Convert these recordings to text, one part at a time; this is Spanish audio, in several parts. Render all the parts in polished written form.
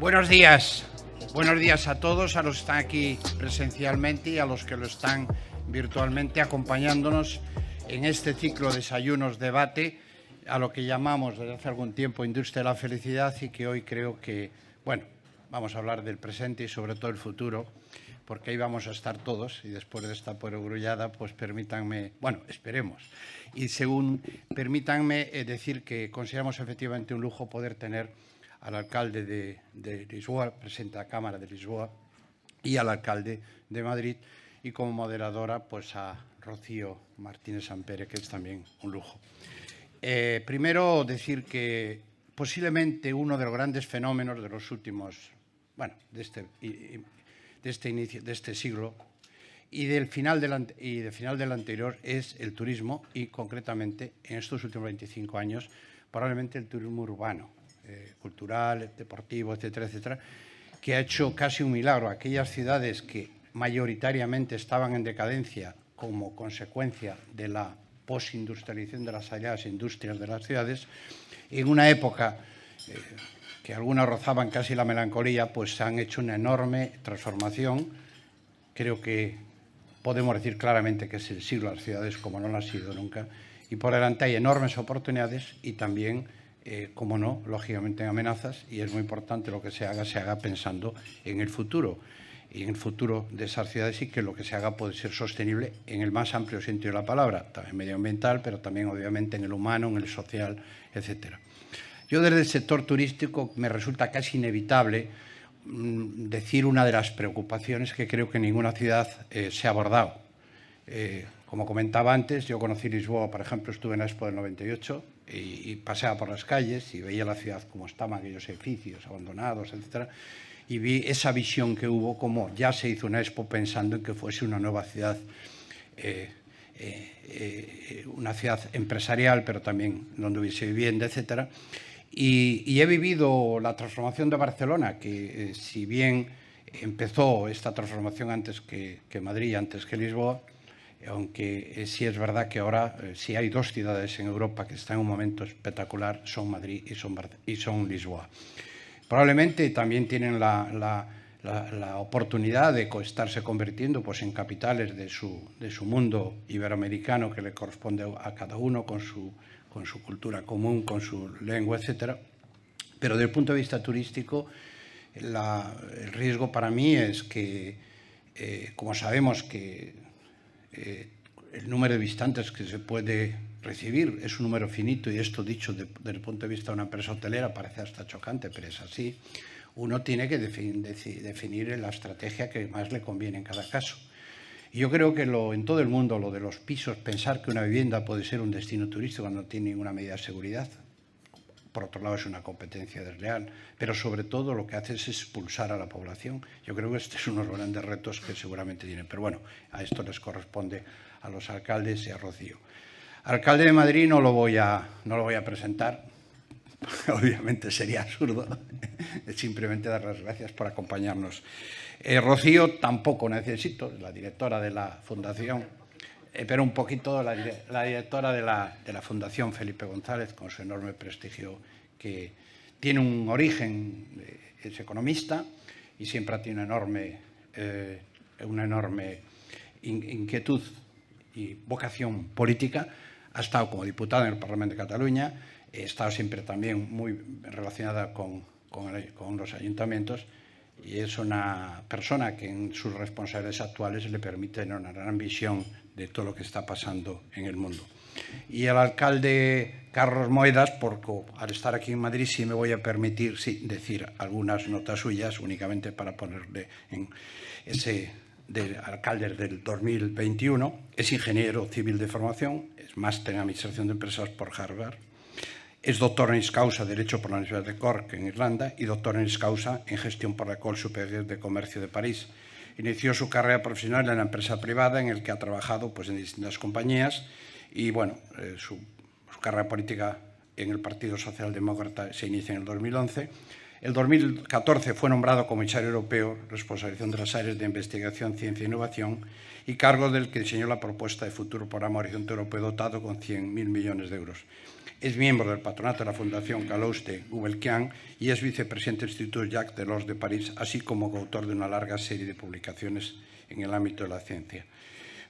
Buenos días a todos, a los que están aquí presencialmente y a los que lo están virtualmente acompañándonos en este ciclo de desayunos debate, a lo que llamamos desde hace algún tiempo Industria de la Felicidad, y que hoy creo que, bueno, vamos a hablar del presente y sobre todo el futuro, porque ahí vamos a estar todos, y después de esta perogrullada, pues permítanme, bueno, esperemos, y permítanme decir que consideramos efectivamente un lujo poder tener al alcalde de Lisboa, presidente de la Cámara de Lisboa, y al alcalde de Madrid, y como moderadora pues a Rocío Martínez Sampere, que es también un lujo. Primero decir que posiblemente uno de los grandes fenómenos de los últimos, bueno, de este siglo y del final del anterior es el turismo, y concretamente en estos últimos 25 años probablemente el turismo urbano, cultural, deportivo, etcétera, etcétera, que ha hecho casi un milagro. Aquellas ciudades que mayoritariamente estaban en decadencia como consecuencia de la posindustrialización de las sagradas industrias de las ciudades, en una época que algunas rozaban casi la melancolía, pues se han hecho una enorme transformación. Creo que podemos decir claramente que es el siglo de las ciudades como no lo ha sido nunca, y por delante hay enormes oportunidades y también, como no, lógicamente en amenazas, y es muy importante lo que se haga pensando en el futuro, y en el futuro de esas ciudades, y que lo que se haga puede ser sostenible en el más amplio sentido de la palabra, también medioambiental, pero también obviamente en el humano, en el social, etcétera. Yo desde el sector turístico me resulta casi inevitable decir una de las preocupaciones que creo que en ninguna ciudad se ha abordado. Como comentaba antes, yo conocí Lisboa, por ejemplo, estuve en la Expo del 98 y paseaba por las calles y veía la ciudad como estaban, aquellos edificios abandonados, etcétera, y vi esa visión que hubo, como ya se hizo una Expo pensando en que fuese una nueva ciudad, una ciudad empresarial, pero también donde hubiese vivienda, etcétera. Y he vivido la transformación de Barcelona, que si bien empezó esta transformación antes que Madrid, antes que Lisboa, aunque sí es verdad que ahora sí hay dos ciudades en Europa que están en un momento espectacular, son Madrid y son Lisboa. Probablemente también tienen la oportunidad de estarse convirtiendo pues, en capitales de su mundo iberoamericano, que le corresponde a cada uno con su cultura común, con su lengua, etcétera. Pero desde el punto de vista turístico, el riesgo para mí es que, como sabemos que el número de visitantes que se puede recibir es un número finito, y esto dicho desde el punto de vista de una empresa hotelera parece hasta chocante, pero es así, uno tiene que definir la estrategia que más le conviene en cada caso. Y yo creo que en todo el mundo lo de los pisos, pensar que una vivienda puede ser un destino turístico cuando no tiene ninguna medida de seguridad, por otro lado es una competencia desleal, pero sobre todo lo que hace es expulsar a la población. Yo creo que este es uno de los grandes retos que seguramente tienen, pero bueno, a esto les corresponde a los alcaldes y a Rocío. Alcalde de Madrid no lo voy a presentar, obviamente sería absurdo, simplemente dar las gracias por acompañarnos. Rocío tampoco necesito, la directora de la Fundación, pero un poquito la directora de la Fundación Felipe González, con su enorme prestigio, que tiene un origen, es economista y siempre ha tenido una enorme inquietud y vocación política. Ha estado como diputada en el Parlamento de Cataluña, ha estado siempre también muy relacionada con los ayuntamientos, y es una persona que en sus responsabilidades actuales le permite tener una gran visión de todo lo que está pasando en el mundo. Y el alcalde Carlos Moedas, porque al estar aquí en Madrid sí me voy a permitir decir algunas notas suyas, únicamente para ponerle en ese del alcalde del 2021. Es ingeniero civil de formación, es máster en Administración de Empresas por Harvard, es doctor honoris causa Derecho por la Universidad de Cork, en Irlanda, y doctor honoris causa en Gestión por la École Supérieure de Comercio de París. Inició su carrera profesional en la empresa privada, en la que ha trabajado pues, en distintas compañías, y bueno, su carrera política en el Partido Socialdemócrata se inicia en el 2011. El 2014 fue nombrado comisario europeo, responsabilización de las áreas de investigación, ciencia e innovación, y cargo del que diseñó la propuesta de futuro programa Horizonte Europeo dotado con 100.000 millones de euros. Es miembro del patronato de la Fundación Calouste Gulbenkian y es vicepresidente del Instituto Jacques Delors de París, así como coautor de una larga serie de publicaciones en el ámbito de la ciencia.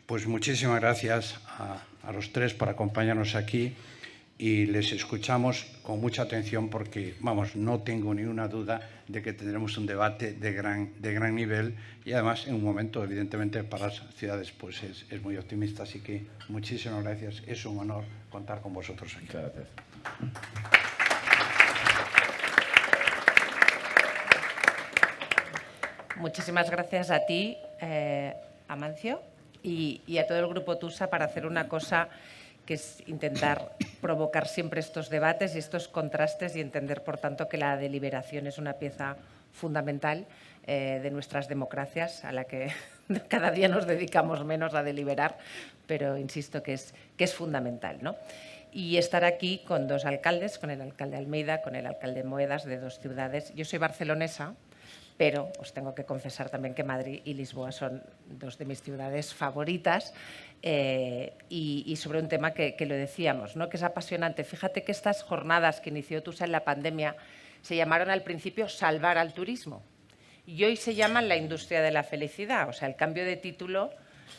Pues muchísimas gracias a los tres por acompañarnos aquí y les escuchamos con mucha atención porque, vamos, no tengo ninguna duda de que tendremos un debate de gran nivel y además en un momento, evidentemente, para las ciudades pues es muy optimista. Así que muchísimas gracias. Es un honor contar con vosotros aquí. Muchas gracias. Muchísimas gracias a ti, Amancio, y a todo el Grupo TUSA para hacer una cosa que es intentar provocar siempre estos debates y estos contrastes y entender, por tanto, que la deliberación es una pieza fundamental de nuestras democracias, a la que cada día nos dedicamos menos a deliberar, pero insisto que es fundamental, ¿no? Y estar aquí con dos alcaldes, con el alcalde Almeida, con el alcalde Moedas, de dos ciudades. Yo soy barcelonesa, pero os tengo que confesar también que Madrid y Lisboa son dos de mis ciudades favoritas y sobre un tema que lo decíamos, ¿no? Que es apasionante. Fíjate que estas jornadas que inició TUSA en la pandemia se llamaron al principio Salvar al Turismo y hoy se llaman la industria de la felicidad. O sea, el cambio de título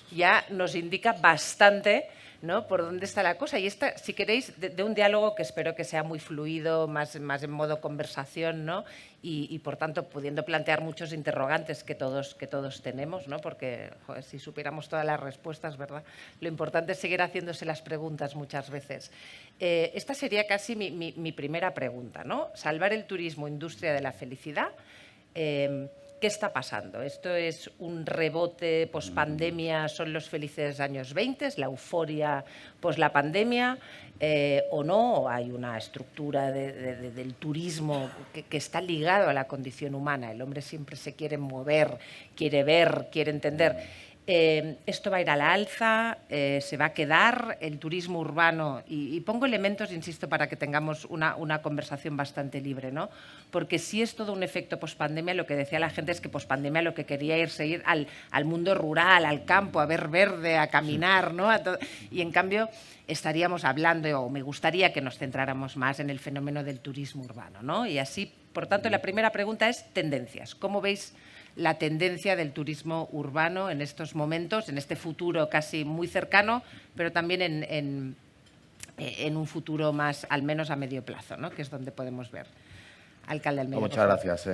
ya nos indica bastante, ¿no?, por dónde está la cosa. Y esta, si queréis, de un diálogo que espero que sea muy fluido, más en modo conversación, ¿no? Y por tanto, pudiendo plantear muchos interrogantes que todos tenemos, ¿no? Porque, joder, si supiéramos todas las respuestas, ¿verdad? Lo importante es seguir haciéndose las preguntas muchas veces. Esta sería casi mi primera pregunta, ¿no? Salvar el turismo, industria de la felicidad. ¿Qué está pasando? ¿Esto es un rebote pospandemia? ¿Son los felices años 20, la euforia pos la pandemia? ¿O no? ¿Hay una estructura del turismo que está ligado a la condición humana? El hombre siempre se quiere mover, quiere ver, quiere entender. ¿Esto va a ir a la alza? ¿Se va a quedar el turismo urbano? Y pongo elementos, insisto, para que tengamos una conversación bastante libre, ¿no? Porque si es todo un efecto pospandemia, lo que decía la gente es que pospandemia lo que quería ir al mundo rural, al campo, a ver verde, a caminar, ¿no? Y en cambio estaríamos hablando, o me gustaría que nos centráramos más en el fenómeno del turismo urbano, ¿no? Y así, por tanto, la primera pregunta es tendencias. ¿Cómo veis la tendencia del turismo urbano en estos momentos, en este futuro casi muy cercano, pero también en un futuro más, al menos a medio plazo, ¿no?, que es donde podemos ver? Alcalde Almeida. Muchas gracias,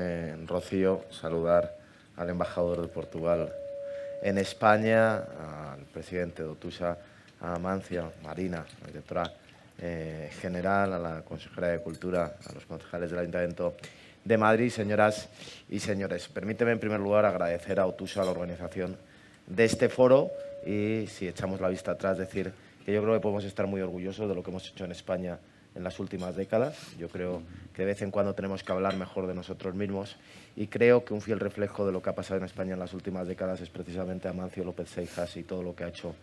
Rocío. Saludar al embajador de Portugal en España, al presidente de TUSA, a Amancio, Marina, la directora general, a la consejera de Cultura, a los concejales del Ayuntamiento de Madrid. Señoras y señores, permíteme en primer lugar agradecer a OTUSA la organización de este foro y, si echamos la vista atrás, decir que yo creo que podemos estar muy orgullosos de lo que hemos hecho en España en las últimas décadas. Yo creo que de vez en cuando tenemos que hablar mejor de nosotros mismos y creo que un fiel reflejo de lo que ha pasado en España en las últimas décadas es precisamente Amancio López Seijas y todo lo que ha hecho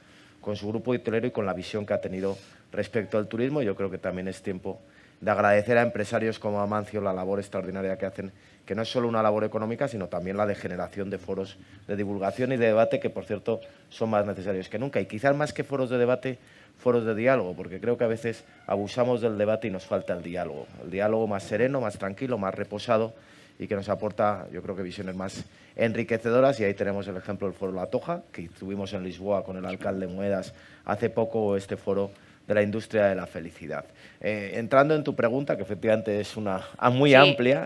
con su grupo hotelero y con la visión que ha tenido respecto al turismo. Yo creo que también es tiempo de agradecer a empresarios como Amancio la labor extraordinaria que hacen, que no es solo una labor económica, sino también la de generación de foros de divulgación y de debate, que, por cierto, son más necesarios que nunca. Y quizás más que foros de debate, foros de diálogo, porque creo que a veces abusamos del debate y nos falta el diálogo más sereno, más tranquilo, más reposado y que nos aporta, yo creo que visiones más enriquecedoras. Y ahí tenemos el ejemplo del Foro La Toja, que tuvimos en Lisboa con el alcalde Moedas hace poco, o este foro de la industria de la felicidad. Entrando en tu pregunta, que efectivamente es muy amplia,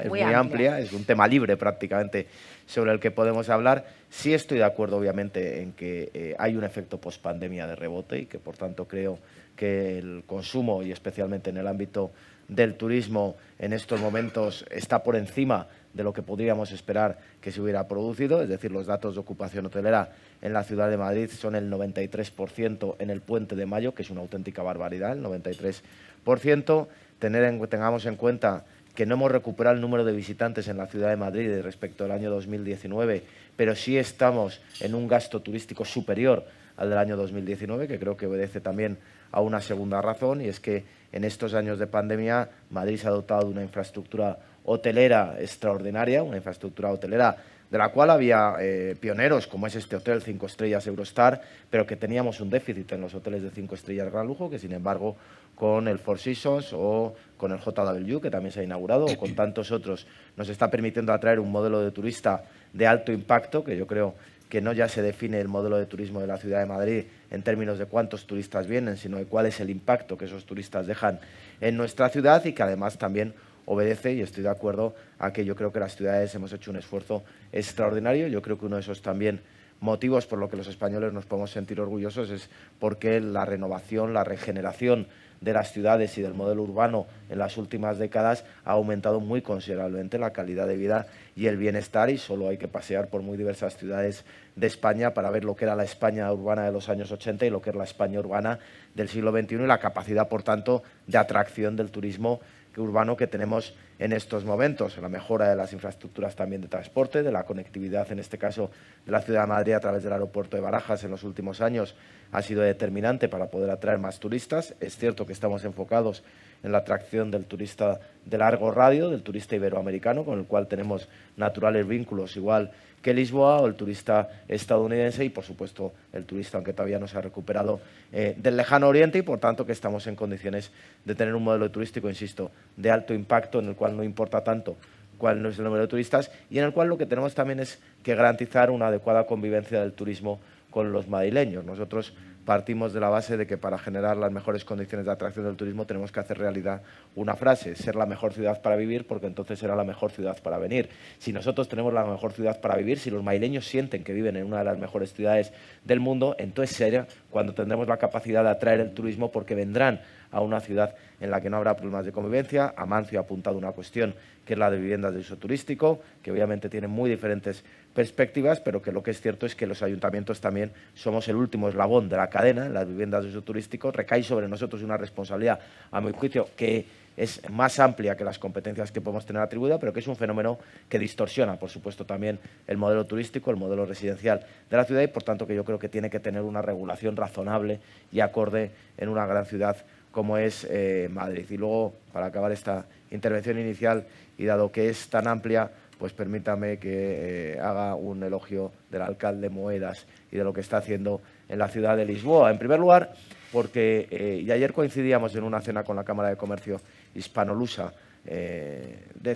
es un tema libre prácticamente sobre el que podemos hablar, sí estoy de acuerdo obviamente en que hay un efecto pospandemia de rebote y que por tanto creo que el consumo, y especialmente en el ámbito del turismo, en estos momentos está por encima de lo que podríamos esperar que se hubiera producido. Es decir, los datos de ocupación hotelera en la ciudad de Madrid son el 93% en el Puente de Mayo, que es una auténtica barbaridad, el 93%. Tengamos en cuenta que no hemos recuperado el número de visitantes en la ciudad de Madrid respecto al año 2019, pero sí estamos en un gasto turístico superior al del año 2019, que creo que obedece también a una segunda razón, y es que en estos años de pandemia Madrid se ha dotado de una infraestructura hotelera extraordinaria, una infraestructura hotelera de la cual había pioneros, como es este hotel 5 estrellas Eurostar, pero que teníamos un déficit en los hoteles de 5 estrellas Gran Lujo, que sin embargo con el Four Seasons o con el JW, que también se ha inaugurado, o con tantos otros, nos está permitiendo atraer un modelo de turista de alto impacto, que yo creo que no ya se define el modelo de turismo de la ciudad de Madrid en términos de cuántos turistas vienen, sino de cuál es el impacto que esos turistas dejan en nuestra ciudad y que además también obedece, y estoy de acuerdo, a que yo creo que las ciudades hemos hecho un esfuerzo extraordinario. Yo creo que uno de esos también motivos por los que los españoles nos podemos sentir orgullosos es porque la renovación, la regeneración de las ciudades y del modelo urbano en las últimas décadas ha aumentado muy considerablemente la calidad de vida y el bienestar, y solo hay que pasear por muy diversas ciudades de España para ver lo que era la España urbana de los años 80 y lo que es la España urbana del siglo XXI y la capacidad, por tanto, de atracción del turismo urbano que tenemos en estos momentos, la mejora de las infraestructuras también de transporte, de la conectividad, en este caso, de la Ciudad de Madrid a través del aeropuerto de Barajas en los últimos años ha sido determinante para poder atraer más turistas. Es cierto que estamos enfocados en la atracción del turista de largo radio, del turista iberoamericano, con el cual tenemos naturales vínculos, igual que Lisboa, o el turista estadounidense y, por supuesto, el turista, aunque todavía no se ha recuperado, del lejano oriente, y, por tanto, que estamos en condiciones de tener un modelo turístico, insisto, de alto impacto, en el cual no importa tanto cuál es el número de turistas y en el cual lo que tenemos también es que garantizar una adecuada convivencia del turismo con los madrileños. Nosotros partimos de la base de que para generar las mejores condiciones de atracción del turismo tenemos que hacer realidad una frase: ser la mejor ciudad para vivir, porque entonces será la mejor ciudad para venir. Si nosotros tenemos la mejor ciudad para vivir, si los madrileños sienten que viven en una de las mejores ciudades del mundo, entonces será cuando tendremos la capacidad de atraer el turismo, porque vendrán a una ciudad en la que no habrá problemas de convivencia. Amancio ha apuntado una cuestión que es la de viviendas de uso turístico, que obviamente tiene muy diferentes perspectivas, pero que lo que es cierto es que los ayuntamientos también somos el último eslabón de la cadena en las viviendas de uso turístico. Recae sobre nosotros una responsabilidad, a mi juicio, que es más amplia que las competencias que podemos tener atribuidas, pero que es un fenómeno que distorsiona, por supuesto, también el modelo turístico, el modelo residencial de la ciudad, y por tanto que yo creo que tiene que tener una regulación razonable y acorde en una gran ciudad como es Madrid. Y luego, para acabar esta intervención inicial, y dado que es tan amplia, pues permítame que haga un elogio del alcalde Moedas y de lo que está haciendo en la ciudad de Lisboa. En primer lugar, porque y ayer coincidíamos en una cena con la Cámara de Comercio Hispanolusa,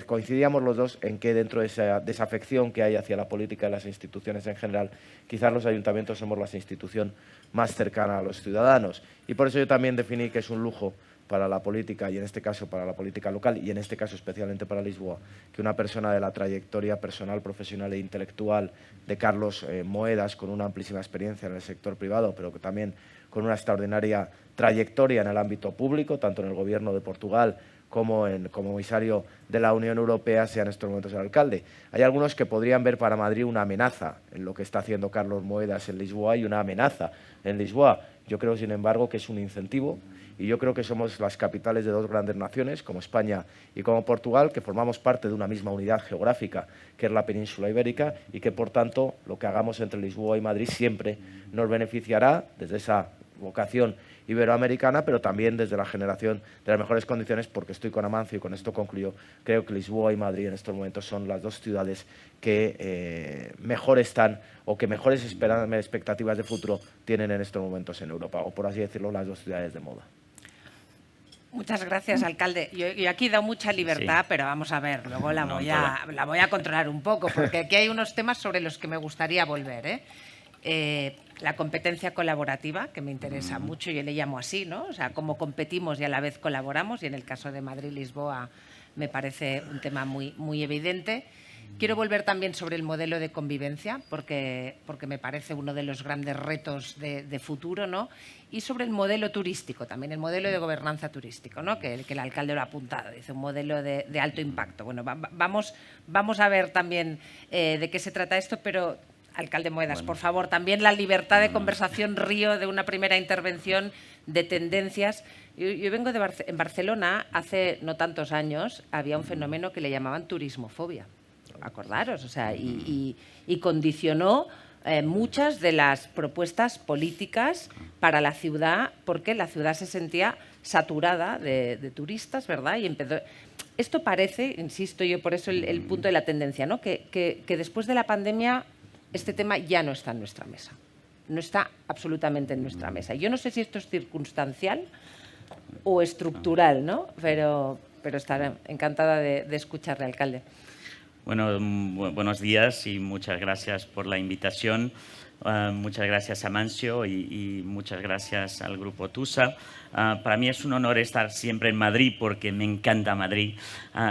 coincidíamos los dos en que dentro de esa desafección que hay hacia la política y las instituciones en general, quizás los ayuntamientos somos la institución más cercana a los ciudadanos. Y por eso yo también definí que es un lujo para la política, y en este caso para la política local, y en este caso especialmente para Lisboa, que una persona de la trayectoria personal, profesional e intelectual de Carlos Moedas, con una amplísima experiencia en el sector privado, pero que también con una extraordinaria trayectoria en el ámbito público, tanto en el Gobierno de Portugal como comisario de la Unión Europea, sea en estos momentos el alcalde. Hay algunos que podrían ver para Madrid una amenaza en lo que está haciendo Carlos Moedas en Lisboa, y una amenaza en Lisboa. Yo creo, sin embargo, que es un incentivo, y yo creo que somos las capitales de dos grandes naciones, como España y como Portugal, que formamos parte de una misma unidad geográfica, que es la península ibérica, y que, por tanto, lo que hagamos entre Lisboa y Madrid siempre nos beneficiará desde esa vocación iberoamericana, pero también desde la generación de las mejores condiciones, porque estoy con Amancio, y con esto concluyo. Creo que Lisboa y Madrid en estos momentos son las dos ciudades que mejor están, o que mejores expectativas de futuro tienen en estos momentos en Europa, o, por así decirlo, las dos ciudades de moda. Muchas gracias, alcalde. Yo aquí he dado mucha libertad, sí, pero vamos a ver, luego la voy a controlar un poco, porque aquí hay unos temas sobre los que me gustaría volver, la competencia colaborativa, que me interesa mucho, yo le llamo así, ¿no? O sea, cómo competimos y a la vez colaboramos, y en el caso de Madrid-Lisboa me parece un tema muy, muy evidente. Quiero volver también sobre el modelo de convivencia, porque me parece uno de los grandes retos de futuro, ¿no? Y sobre el modelo turístico, también el modelo de gobernanza turístico, ¿no? Que el alcalde lo ha apuntado, dice un modelo de alto impacto. Bueno, vamos a ver también de qué se trata esto, pero, alcalde Moedas, bueno, por favor, también la libertad de conversación río de una primera intervención de tendencias. Yo vengo en Barcelona, hace no tantos años, había un fenómeno que le llamaban turismofobia. Acordaros, o sea, y condicionó muchas de las propuestas políticas para la ciudad, porque la ciudad se sentía saturada de turistas, ¿verdad? Y empezó. Esto parece, insisto yo, por eso el punto de la tendencia, ¿no? Que después de la pandemia este tema ya no está en nuestra mesa, no está absolutamente en nuestra mesa. Yo no sé si esto es circunstancial o estructural, ¿no? Pero estaré encantada de escucharle, alcalde. Bueno, buenos días y muchas gracias por la invitación. Muchas gracias a Amancio y muchas gracias al Grupo Tusa. Para mí es un honor estar siempre en Madrid porque me encanta Madrid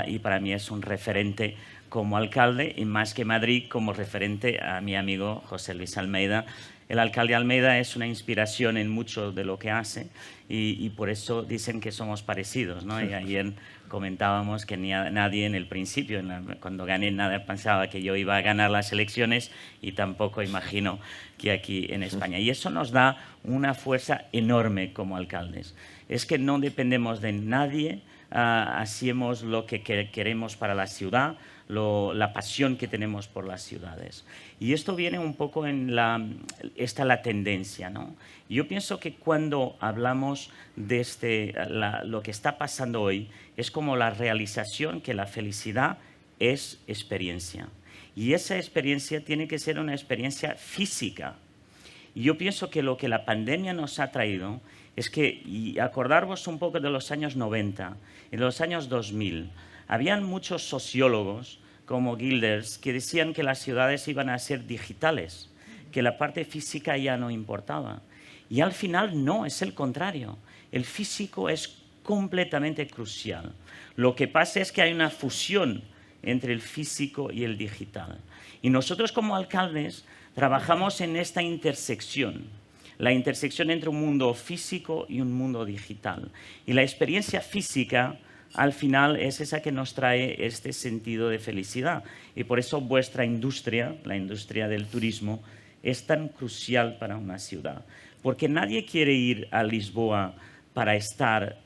y para mí es un referente como alcalde y más que Madrid como referente a mi amigo José Luis Almeida. El alcalde Almeida es una inspiración en mucho de lo que hace y por eso dicen que somos parecidos, ¿no? Y ayer comentábamos que nadie en el principio, cuando gané, nadie pensaba que yo iba a ganar las elecciones y tampoco imagino que aquí en España. Y eso nos da una fuerza enorme como alcaldes. Es que no dependemos de nadie, hacemos lo que queremos para la ciudad, la pasión que tenemos por las ciudades. Y esto viene un poco en la tendencia, ¿no? Yo pienso que cuando hablamos de lo que está pasando hoy, es como la realización que la felicidad es experiencia. Y esa experiencia tiene que ser una experiencia física. Y yo pienso que lo que la pandemia nos ha traído es que, y acordaros un poco de los años 90, en los años 2000, habían muchos sociólogos como Gilders que decían que las ciudades iban a ser digitales, que la parte física ya no importaba. Y al final no, es el contrario. El físico es completamente crucial. Lo que pasa es que hay una fusión entre el físico y el digital. Y nosotros como alcaldes trabajamos en esta intersección, la intersección entre un mundo físico y un mundo digital. Y la experiencia física al final es esa que nos trae este sentido de felicidad. Y por eso vuestra industria, la industria del turismo, es tan crucial para una ciudad. Porque nadie quiere ir a Lisboa para estar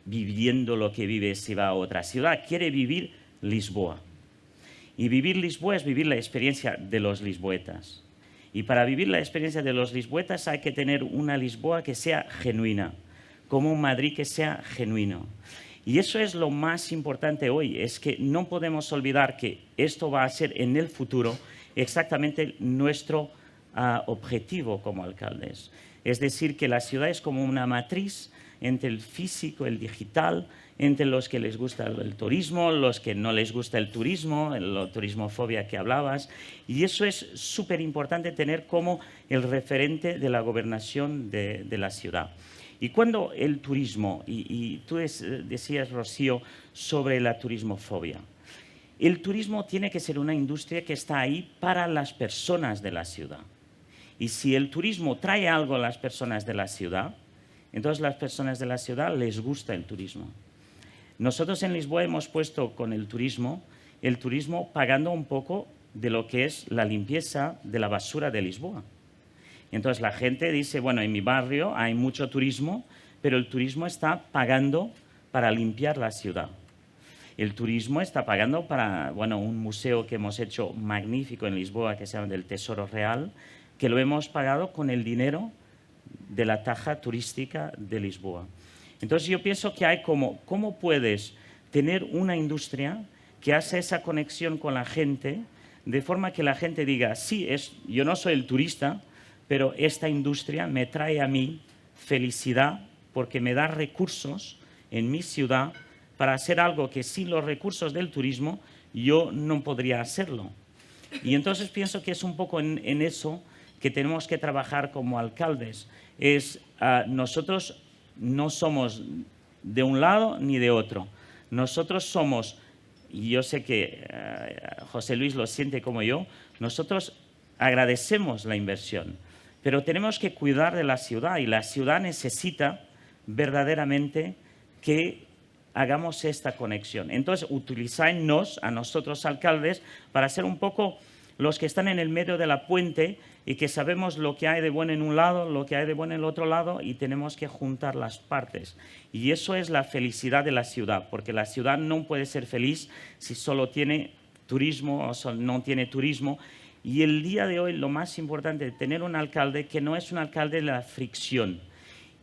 viviendo lo que vive si va a otra ciudad. Quiere vivir Lisboa. Y vivir Lisboa es vivir la experiencia de los lisboetas. Y para vivir la experiencia de los lisboetas hay que tener una Lisboa que sea genuina, como un Madrid que sea genuino. Y eso es lo más importante hoy, es que no podemos olvidar que esto va a ser en el futuro exactamente nuestro objetivo como alcaldes. Es decir, que la ciudad es como una matriz entre el físico, el digital, entre los que les gusta el turismo, los que no les gusta el turismo, la turismofobia que hablabas. Y eso es súper importante tener como el referente de la gobernación de la ciudad. Y cuando el turismo, y tú decías, Rocío, sobre la turismofobia, el turismo tiene que ser una industria que está ahí para las personas de la ciudad. Y si el turismo trae algo a las personas de la ciudad, entonces las personas de la ciudad les gusta el turismo. Nosotros en Lisboa hemos puesto con el turismo pagando un poco de lo que es la limpieza de la basura de Lisboa. Entonces la gente dice, bueno, en mi barrio hay mucho turismo, pero el turismo está pagando para limpiar la ciudad. El turismo está pagando para, bueno, un museo que hemos hecho magnífico en Lisboa que se llama del Tesoro Real, que lo hemos pagado con el dinero de la taja turística de Lisboa. Entonces yo pienso que hay ¿cómo puedes tener una industria que hace esa conexión con la gente de forma que la gente diga, sí, yo no soy el turista, pero esta industria me trae a mí felicidad porque me da recursos en mi ciudad para hacer algo que sin los recursos del turismo yo no podría hacerlo. Y entonces pienso que es un poco en eso que tenemos que trabajar como alcaldes. Nosotros no somos de un lado ni de otro. Nosotros somos, y yo sé que José Luis lo siente como yo, nosotros agradecemos la inversión, pero tenemos que cuidar de la ciudad y la ciudad necesita verdaderamente que hagamos esta conexión. Entonces, utilizadnos a nosotros alcaldes para ser un poco los que están en el medio de la puente y que sabemos lo que hay de bueno en un lado, lo que hay de bueno en el otro lado y tenemos que juntar las partes. Y eso es la felicidad de la ciudad, porque la ciudad no puede ser feliz si solo tiene turismo o no tiene turismo. Y el día de hoy lo más importante es tener un alcalde que no es un alcalde de la fricción.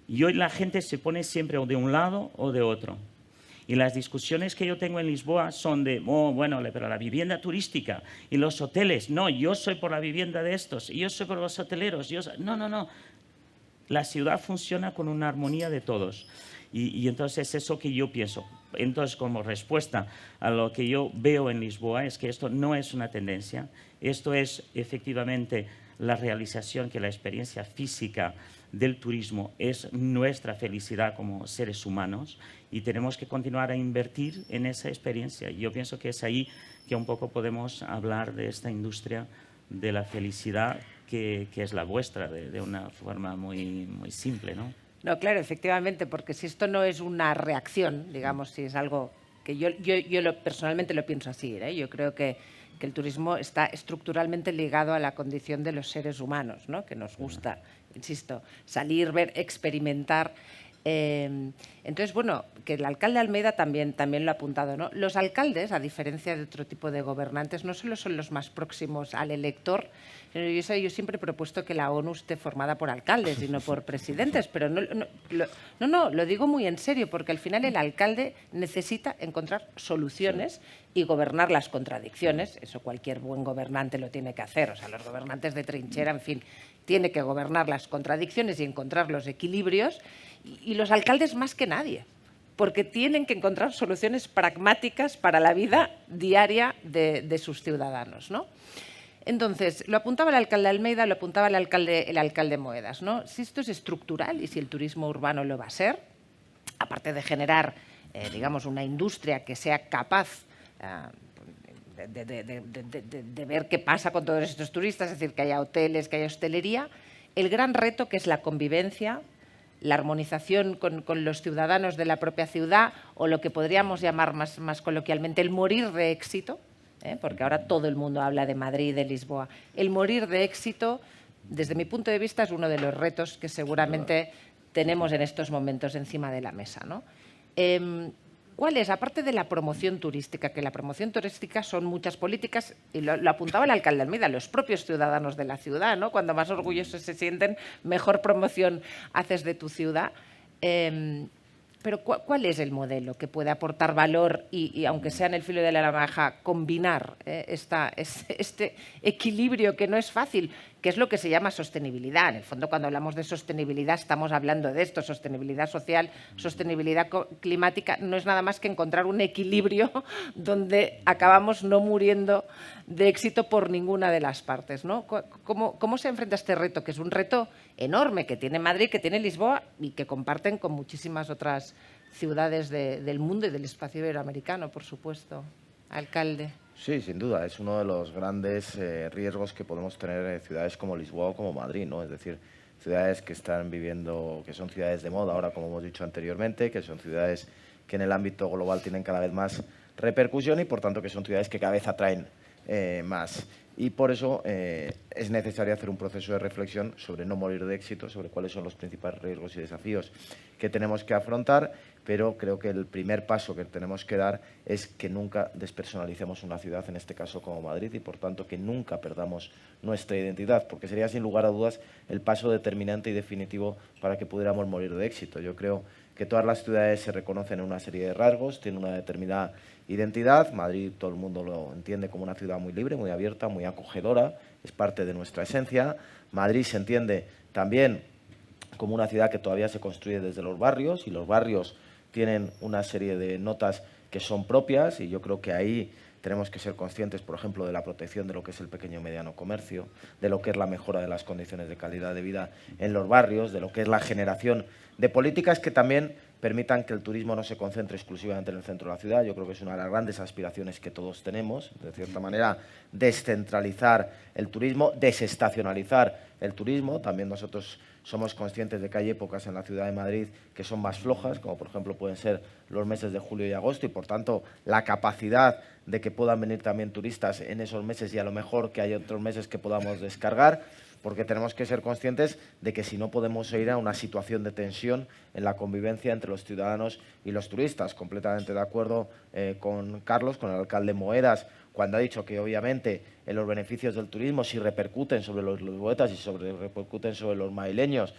Y hoy la gente se pone siempre o de un lado o de otro. Y las discusiones que yo tengo en Lisboa son de, bueno, pero la vivienda turística y los hoteles. No, yo soy por la vivienda de estos y yo soy por los hoteleros. No. la ciudad funciona con una armonía de todos. Y entonces es eso que yo pienso. Entonces, como respuesta a lo que yo veo en Lisboa, es que esto no es una tendencia, esto es efectivamente la realización que la experiencia física del turismo es nuestra felicidad como seres humanos y tenemos que continuar a invertir en esa experiencia. Yo pienso que es ahí que un poco podemos hablar de esta industria de la felicidad que es la vuestra, de una forma muy simple, ¿no? No, claro, efectivamente, porque si esto no es una reacción, digamos, si es algo que yo personalmente lo pienso así, ¿eh? Yo creo que el turismo está estructuralmente ligado a la condición de los seres humanos, ¿no? Que nos gusta, insisto, salir, ver, experimentar. Entonces, bueno, que el alcalde de Almeida también lo ha apuntado, ¿no? Los alcaldes, a diferencia de otro tipo de gobernantes, no solo son los más próximos al elector. Yo siempre he propuesto que la ONU esté formada por alcaldes y no por presidentes, pero lo digo muy en serio, porque al final el alcalde necesita encontrar soluciones y gobernar las contradicciones. Eso cualquier buen gobernante lo tiene que hacer. O sea, los gobernantes de trinchera, en fin, tiene que gobernar las contradicciones y encontrar los equilibrios. Y los alcaldes más que nadie, porque tienen que encontrar soluciones pragmáticas para la vida diaria de sus ciudadanos, ¿no? Entonces, lo apuntaba el alcalde Almeida, lo apuntaba el alcalde Moedas, ¿no? Si esto es estructural y si el turismo urbano lo va a ser, aparte de generar, digamos, una industria que sea capaz de ver qué pasa con todos estos turistas, es decir, que haya hoteles, que haya hostelería, el gran reto que es la convivencia, la armonización con los ciudadanos de la propia ciudad, o lo que podríamos llamar más coloquialmente el morir de éxito, porque ahora todo el mundo habla de Madrid y de Lisboa. El morir de éxito, desde mi punto de vista, es uno de los retos que seguramente tenemos en estos momentos encima de la mesa, ¿no? ¿Cuál es? Aparte de la promoción turística, que la promoción turística son muchas políticas, y lo apuntaba el alcalde de Almeida, los propios ciudadanos de la ciudad, ¿no? Cuando más orgullosos se sienten, mejor promoción haces de tu ciudad. Pero ¿cuál es el modelo que puede aportar valor y aunque sea en el filo de la navaja, combinar este equilibrio que no es fácil, que es lo que se llama sostenibilidad? En el fondo, cuando hablamos de sostenibilidad, estamos hablando de esto, sostenibilidad social, sostenibilidad climática. No es nada más que encontrar un equilibrio donde acabamos no muriendo de éxito por ninguna de las partes, ¿no? ¿Cómo se enfrenta a este reto? Que es un reto enorme que tiene Madrid, que tiene Lisboa y que comparten con muchísimas otras ciudades del mundo y del espacio iberoamericano, por supuesto. Alcalde. Sí, sin duda, es uno de los grandes riesgos que podemos tener en ciudades como Lisboa o como Madrid, ¿no? Es decir, ciudades que están viviendo, que son ciudades de moda ahora, como hemos dicho anteriormente, que son ciudades que en el ámbito global tienen cada vez más repercusión y, por tanto, que son ciudades que cada vez atraen más. Y por eso es necesario hacer un proceso de reflexión sobre no morir de éxito, sobre cuáles son los principales riesgos y desafíos que tenemos que afrontar, pero creo que el primer paso que tenemos que dar es que nunca despersonalicemos una ciudad, en este caso como Madrid, y por tanto que nunca perdamos nuestra identidad, porque sería sin lugar a dudas el paso determinante y definitivo para que pudiéramos morir de éxito. Yo creo que todas las ciudades se reconocen en una serie de rasgos, tienen una determinada identidad. Madrid todo el mundo lo entiende como una ciudad muy libre, muy abierta, muy acogedora, es parte de nuestra esencia. Madrid se entiende también como una ciudad que todavía se construye desde los barrios y los barrios tienen una serie de notas que son propias y yo creo que ahí tenemos que ser conscientes, por ejemplo, de la protección de lo que es el pequeño y mediano comercio, de lo que es la mejora de las condiciones de calidad de vida en los barrios, de lo que es la generación de políticas que también permitan que el turismo no se concentre exclusivamente en el centro de la ciudad. Yo creo que es una de las grandes aspiraciones que todos tenemos, de cierta manera, descentralizar el turismo, desestacionalizar el turismo. También nosotros somos conscientes de que hay épocas en la ciudad de Madrid que son más flojas, como por ejemplo pueden ser los meses de julio y agosto, y por tanto la capacidad de que puedan venir también turistas en esos meses y a lo mejor que hay otros meses que podamos descargar, porque tenemos que ser conscientes de que si no podemos ir a una situación de tensión en la convivencia entre los ciudadanos y los turistas. Completamente de acuerdo con Carlos, con el alcalde Moedas, cuando ha dicho que obviamente los beneficios del turismo si repercuten sobre los lisboetas y repercuten sobre los madrileños,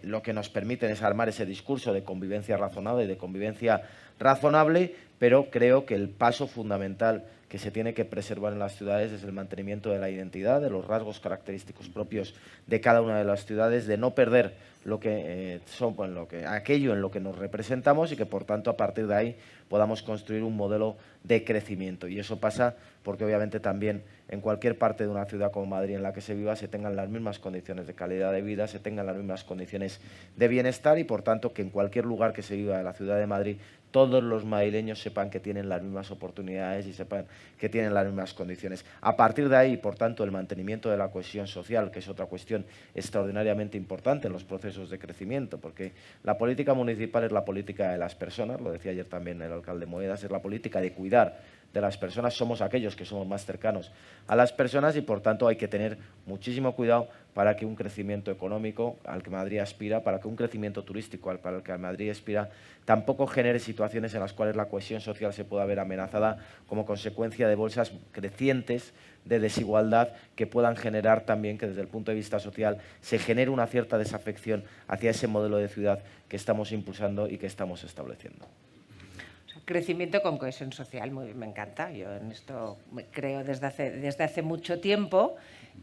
lo que nos permiten es armar ese discurso de convivencia razonada y de convivencia razonable, pero creo que el paso fundamental que se tiene que preservar en las ciudades es el mantenimiento de la identidad, de los rasgos característicos propios de cada una de las ciudades, de no perder lo que son, pues, aquello en lo que nos representamos y que, por tanto, a partir de ahí podamos construir un modelo de crecimiento. Y eso pasa porque, obviamente, también en cualquier parte de una ciudad como Madrid en la que se viva se tengan las mismas condiciones de calidad de vida, se tengan las mismas condiciones de bienestar y, por tanto, que en cualquier lugar que se viva de la ciudad de Madrid todos los madrileños sepan que tienen las mismas oportunidades y sepan que tienen las mismas condiciones. A partir de ahí, por tanto, el mantenimiento de la cohesión social, que es otra cuestión extraordinariamente importante en los procesos de crecimiento, porque la política municipal es la política de las personas, lo decía ayer también el alcalde Moedas, es la política de cuidar de las personas, somos aquellos que somos más cercanos a las personas y, por tanto, hay que tener muchísimo cuidado para que un crecimiento económico al que Madrid aspira, para que un crecimiento turístico para el que Madrid aspira, tampoco genere situaciones en las cuales la cohesión social se pueda ver amenazada como consecuencia de bolsas crecientes de desigualdad que puedan generar también que desde el punto de vista social se genere una cierta desafección hacia ese modelo de ciudad que estamos impulsando y que estamos estableciendo. Crecimiento con cohesión social, muy bien, me encanta. Yo en esto creo desde hace mucho tiempo.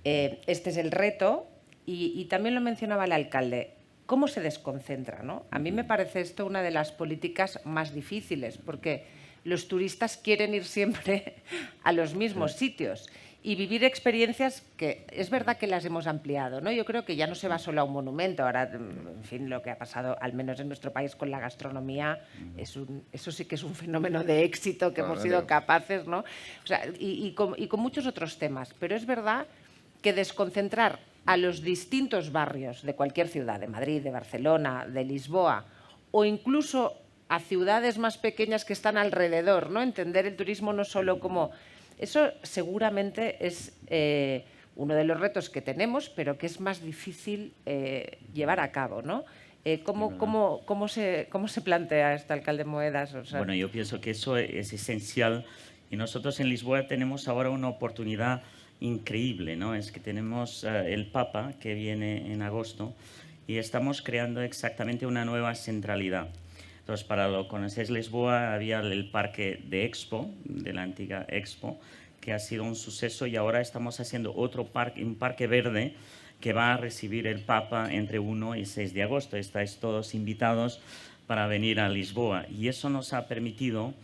Este es el reto y también lo mencionaba el alcalde. ¿Cómo se desconcentra, ¿no? A mí me parece esto una de las políticas más difíciles porque los turistas quieren ir siempre a los mismos sitios y vivir experiencias que es verdad que las hemos ampliado, ¿no? Yo creo que ya no se va solo a un monumento. Ahora, en fin, lo que ha pasado, al menos en nuestro país, con la gastronomía, eso sí que es un fenómeno de éxito que hemos sido capaces, ¿no? O sea, y con muchos otros temas. Pero es verdad que desconcentrar a los distintos barrios de cualquier ciudad, de Madrid, de Barcelona, de Lisboa, o incluso a ciudades más pequeñas que están alrededor, ¿no? Entender el turismo no solo como... Eso seguramente es uno de los retos que tenemos, pero que es más difícil llevar a cabo, ¿no? ¿Cómo se plantea esto, alcalde Moedas? O sea, bueno, yo pienso que eso es esencial y nosotros en Lisboa tenemos ahora una oportunidad increíble, ¿no? Es que tenemos el Papa que viene en agosto y estamos creando exactamente una nueva centralidad. Entonces, para lo que conocéis Lisboa, había el parque de Expo, de la antigua Expo, que ha sido un suceso y ahora estamos haciendo otro parque, un parque verde que va a recibir el Papa entre 1 y 6 de agosto. Estáis todos invitados para venir a Lisboa y eso nos ha permitido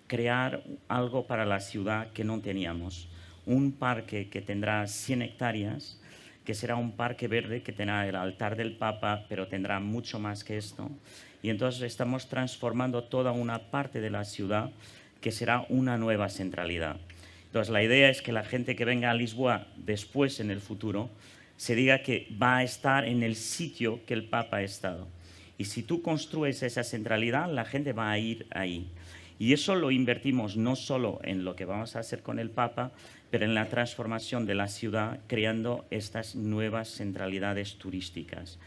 crear algo para la ciudad que no teníamos. Un parque que tendrá 100 hectáreas, que será un parque verde que tendrá el altar del Papa, pero tendrá mucho más que esto. Y entonces estamos transformando toda una parte de la ciudad que será una nueva centralidad. Entonces la idea es que la gente que venga a Lisboa después en el futuro se diga que va a estar en el sitio que el Papa ha estado. Y si tú construyes esa centralidad, la gente va a ir ahí. Y eso lo invertimos no solo en lo que vamos a hacer con el Papa, pero en la transformación de la ciudad, creando estas nuevas centralidades turísticas.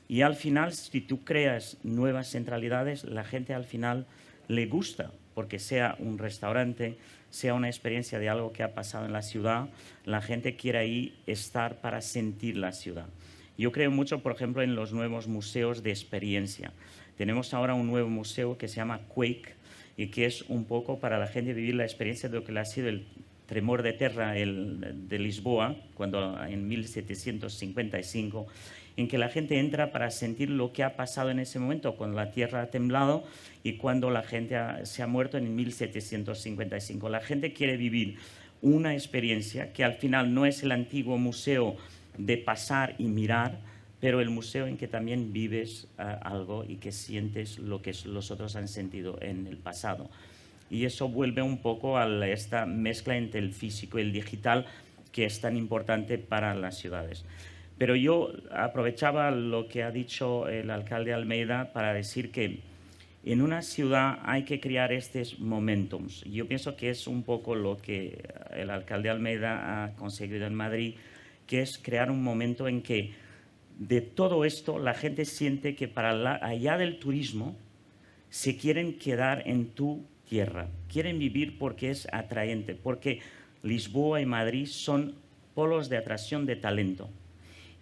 Y al final, si tú creas nuevas centralidades, la gente al final le gusta, porque sea un restaurante, sea una experiencia de algo que ha pasado en la ciudad, la gente quiere ahí estar para sentir la ciudad. Yo creo mucho, por ejemplo, en los nuevos museos de experiencia. Tenemos ahora un nuevo museo que se llama Quake y que es un poco para la gente vivir la experiencia de lo que ha sido el tremor de tierra de Lisboa, cuando en 1755, en que la gente entra para sentir lo que ha pasado en ese momento, cuando la tierra ha temblado y cuando la gente se ha muerto en 1755. La gente quiere vivir una experiencia que al final no es el antiguo museo de pasar y mirar, pero el museo en que también vives algo y que sientes lo que los otros han sentido en el pasado. Y eso vuelve un poco a esta mezcla entre el físico y el digital que es tan importante para las ciudades. Pero yo aprovechaba lo que ha dicho el alcalde Almeida para decir que en una ciudad hay que crear estos momentums. Yo pienso que es un poco lo que el alcalde Almeida ha conseguido en Madrid, que es crear un momento en que de todo esto la gente siente que allá del turismo se quieren quedar en tu tierra, quieren vivir porque es atraente, porque Lisboa y Madrid son polos de atracción de talento.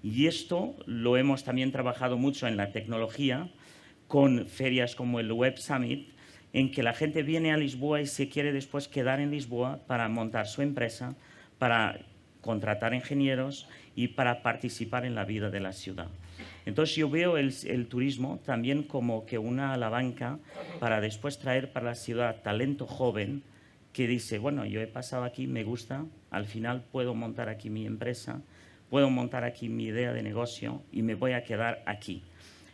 Y esto lo hemos también trabajado mucho en la tecnología, con ferias como el Web Summit, en que la gente viene a Lisboa y se quiere después quedar en Lisboa para montar su empresa, para contratar ingenieros y para participar en la vida de la ciudad. Entonces yo veo el turismo también como que una alabanca para después traer para la ciudad talento joven que dice, bueno, yo he pasado aquí, me gusta, al final puedo montar aquí mi empresa, puedo montar aquí mi idea de negocio y me voy a quedar aquí.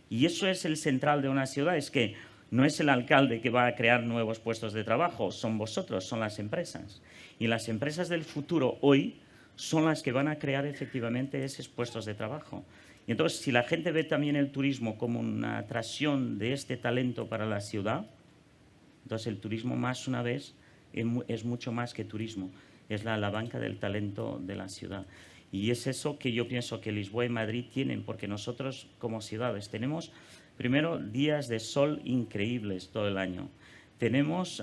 Y eso es el central de una ciudad, es que no es el alcalde que va a crear nuevos puestos de trabajo, son vosotros, son las empresas. Y las empresas del futuro hoy son las que van a crear efectivamente esos puestos de trabajo. Y entonces, si la gente ve también el turismo como una atracción de este talento para la ciudad, entonces el turismo, más una vez, es mucho más que turismo, es la alabanca del talento de la ciudad. Y es eso que yo pienso que Lisboa y Madrid tienen, porque nosotros como ciudades tenemos, primero, días de sol increíbles todo el año. Tenemos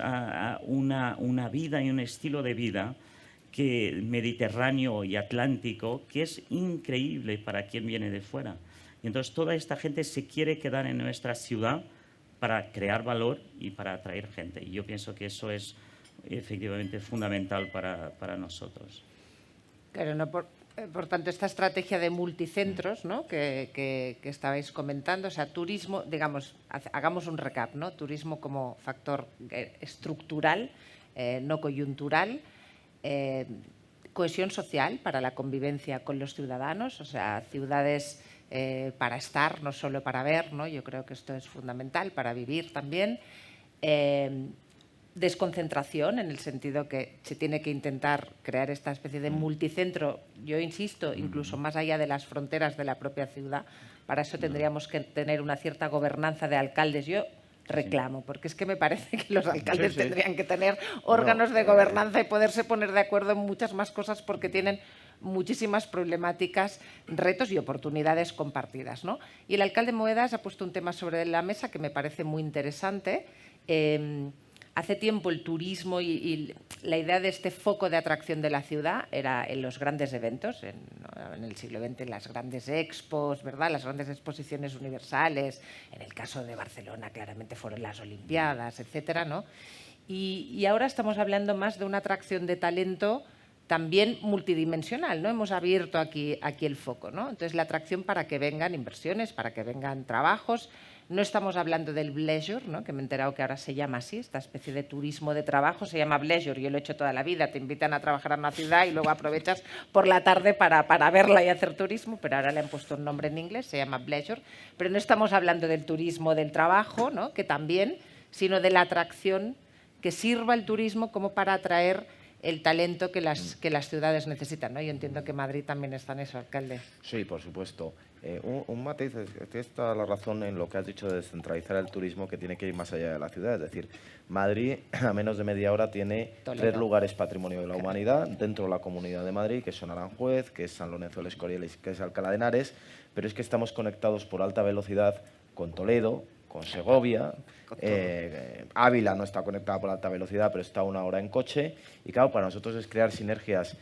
una vida y un estilo de vida mediterráneo y atlántico que es increíble para quien viene de fuera. Y entonces toda esta gente se quiere quedar en nuestra ciudad para crear valor y para atraer gente. Y yo pienso que eso es efectivamente fundamental para nosotros. Claro, no por tanto, esta estrategia de multicentros, ¿no?, que estabais comentando, o sea, turismo, digamos, hagamos un recap, ¿no? Turismo como factor estructural, no coyuntural, cohesión social para la convivencia con los ciudadanos, o sea, ciudades para estar, no solo para ver, ¿no? Yo creo que esto es fundamental para vivir también. Desconcentración, en el sentido que se tiene que intentar crear esta especie de multicentro, yo insisto, incluso más allá de las fronteras de la propia ciudad. Para eso tendríamos que tener una cierta gobernanza de alcaldes. Yo reclamo, porque es que me parece que los alcaldes tendrían que tener órganos de gobernanza y poderse poner de acuerdo en muchas más cosas, porque tienen muchísimas problemáticas, retos y oportunidades compartidas, ¿no? Y el alcalde Moedas ha puesto un tema sobre la mesa que me parece muy interesante. Hace tiempo el turismo y la idea de este foco de atracción de la ciudad era en los grandes eventos, en el siglo XX, las grandes expos, ¿verdad?, las grandes exposiciones universales. En el caso de Barcelona, claramente fueron las Olimpiadas, etcétera, ¿no? Y ahora estamos hablando más de una atracción de talento también multidimensional, ¿no? Hemos abierto aquí el foco, ¿no? Entonces, la atracción para que vengan inversiones, para que vengan trabajos. No estamos hablando del bleisure, ¿no?, que me he enterado que ahora se llama así, esta especie de turismo de trabajo, se llama bleisure, yo lo he hecho toda la vida, te invitan a trabajar a una ciudad y luego aprovechas por la tarde para verla y hacer turismo, pero ahora le han puesto un nombre en inglés, se llama bleisure, pero no estamos hablando del turismo del trabajo, ¿no?, que también, sino de la atracción, que sirva el turismo como para atraer el talento que las ciudades necesitan, ¿no? Yo entiendo que Madrid también está en eso, alcalde. Sí, por supuesto. Un matiz, tienes toda la razón en lo que has dicho de descentralizar el turismo, que tiene que ir más allá de la ciudad. Es decir, Madrid, a menos de media hora, tiene Toledo. 3 lugares patrimonio de la humanidad dentro de la Comunidad de Madrid, que son Aranjuez, que es San Lorenzo del Escorial y que es Alcalá de Henares, pero es que estamos conectados por alta velocidad con Toledo, con Segovia. Ávila no está conectada por alta velocidad, pero está 1 hora en coche. Y claro, para nosotros es crear sinergias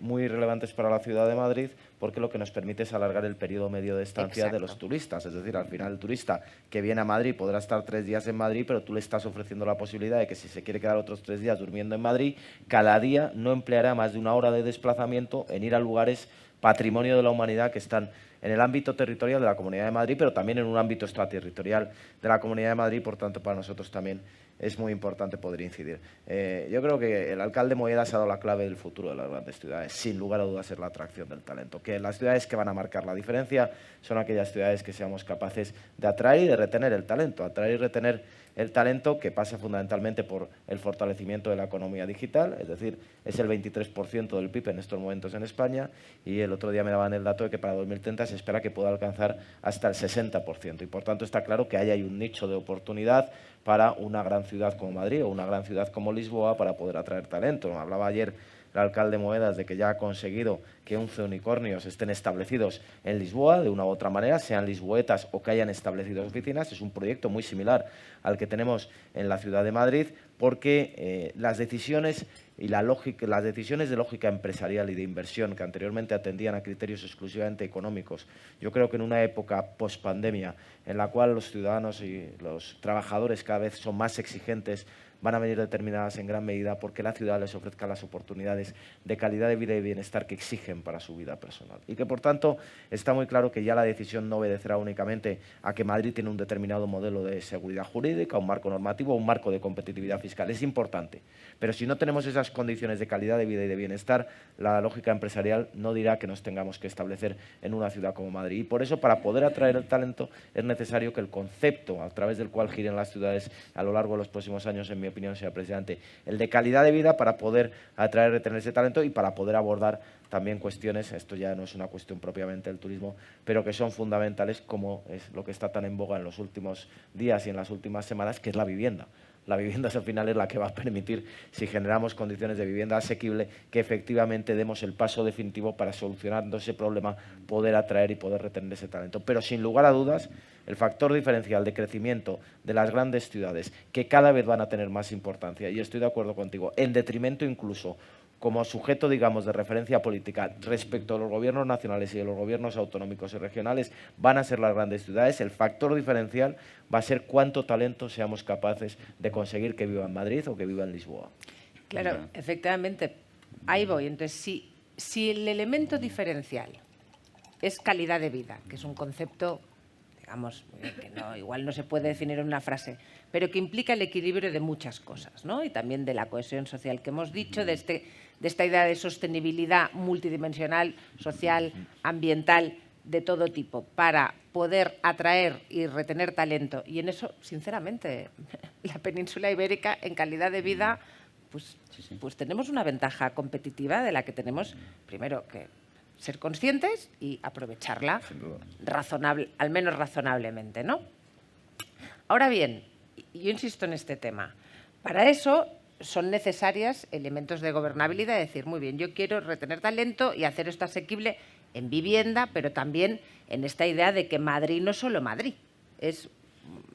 muy relevantes para la ciudad de Madrid, porque lo que nos permite es alargar el periodo medio de estancia de los turistas. Es decir, al final el turista que viene a Madrid podrá estar 3 días en Madrid, pero tú le estás ofreciendo la posibilidad de que si se quiere quedar otros 3 días durmiendo en Madrid, cada día no empleará más de 1 hora de desplazamiento en ir a lugares patrimonio de la humanidad que están en el ámbito territorial de la Comunidad de Madrid, pero también en un ámbito extraterritorial de la Comunidad de Madrid. Por tanto, para nosotros también es muy importante poder incidir. Yo creo que el alcalde Moedas ha dado la clave del futuro de las grandes ciudades. Sin lugar a dudas es la atracción del talento. Que las ciudades que van a marcar la diferencia son aquellas ciudades que seamos capaces de atraer y de retener el talento. Atraer y retener el talento, que pasa fundamentalmente por el fortalecimiento de la economía digital, es decir, es el 23% del PIB en estos momentos en España, y el otro día me daban el dato de que para 2030 se espera que pueda alcanzar hasta el 60%. Y por tanto está claro que ahí hay un nicho de oportunidad para una gran ciudad como Madrid o una gran ciudad como Lisboa para poder atraer talento. Hablaba ayer el alcalde Moedas de que ya ha conseguido que 11 unicornios estén establecidos en Lisboa, de una u otra manera, sean lisboetas o que hayan establecido oficinas. Es un proyecto muy similar al que tenemos en la ciudad de Madrid, porque las decisiones las decisiones de lógica empresarial y de inversión que anteriormente atendían a criterios exclusivamente económicos, yo creo que en una época post-pandemia en la cual los ciudadanos y los trabajadores cada vez son más exigentes, van a venir determinadas en gran medida porque la ciudad les ofrezca las oportunidades de calidad de vida y bienestar que exigen para su vida personal. Y que, por tanto, está muy claro que ya la decisión no obedecerá únicamente a que Madrid tiene un determinado modelo de seguridad jurídica, un marco normativo, un marco de competitividad fiscal. Es importante, pero si no tenemos esas condiciones de calidad de vida y de bienestar, la lógica empresarial no dirá que nos tengamos que establecer en una ciudad como Madrid. Y por eso, para poder atraer el talento, es necesario que el concepto a través del cual giren las ciudades a lo largo de los próximos años, en mi opinión, señor presidente, el de calidad de vida para poder atraer y retener ese talento y para poder abordar también cuestiones, esto ya no es una cuestión propiamente del turismo, pero que son fundamentales, como es lo que está tan en boga en los últimos días y en las últimas semanas, que es la vivienda. La vivienda al final es la que va a permitir, si generamos condiciones de vivienda asequible, que efectivamente demos el paso definitivo para, solucionando ese problema, poder atraer y poder retener ese talento. Pero sin lugar a dudas, el factor diferencial de crecimiento de las grandes ciudades, que cada vez van a tener más importancia, y estoy de acuerdo contigo, en detrimento incluso como sujeto, digamos, de referencia política respecto a los gobiernos nacionales y de los gobiernos autonómicos y regionales, van a ser las grandes ciudades. El factor diferencial va a ser cuánto talento seamos capaces de conseguir que viva en Madrid o que viva en Lisboa. Claro, efectivamente, ahí voy. Entonces, si el elemento diferencial es calidad de vida, que es un concepto, digamos, que no, igual no se puede definir en una frase, pero que implica el equilibrio de muchas cosas, ¿no? Y también de la cohesión social que hemos dicho, de esta idea de sostenibilidad multidimensional, social, ambiental, de todo tipo, para poder atraer y retener talento. Y en eso, sinceramente, la península ibérica, en calidad de vida, pues tenemos una ventaja competitiva de la que tenemos, primero, que ser conscientes y aprovecharla al menos razonablemente, ¿no? Ahora bien, yo insisto en este tema. Para eso son necesarios elementos de gobernabilidad, es decir, muy bien, yo quiero retener talento y hacer esto asequible en vivienda, pero también en esta idea de que Madrid no es solo Madrid, es,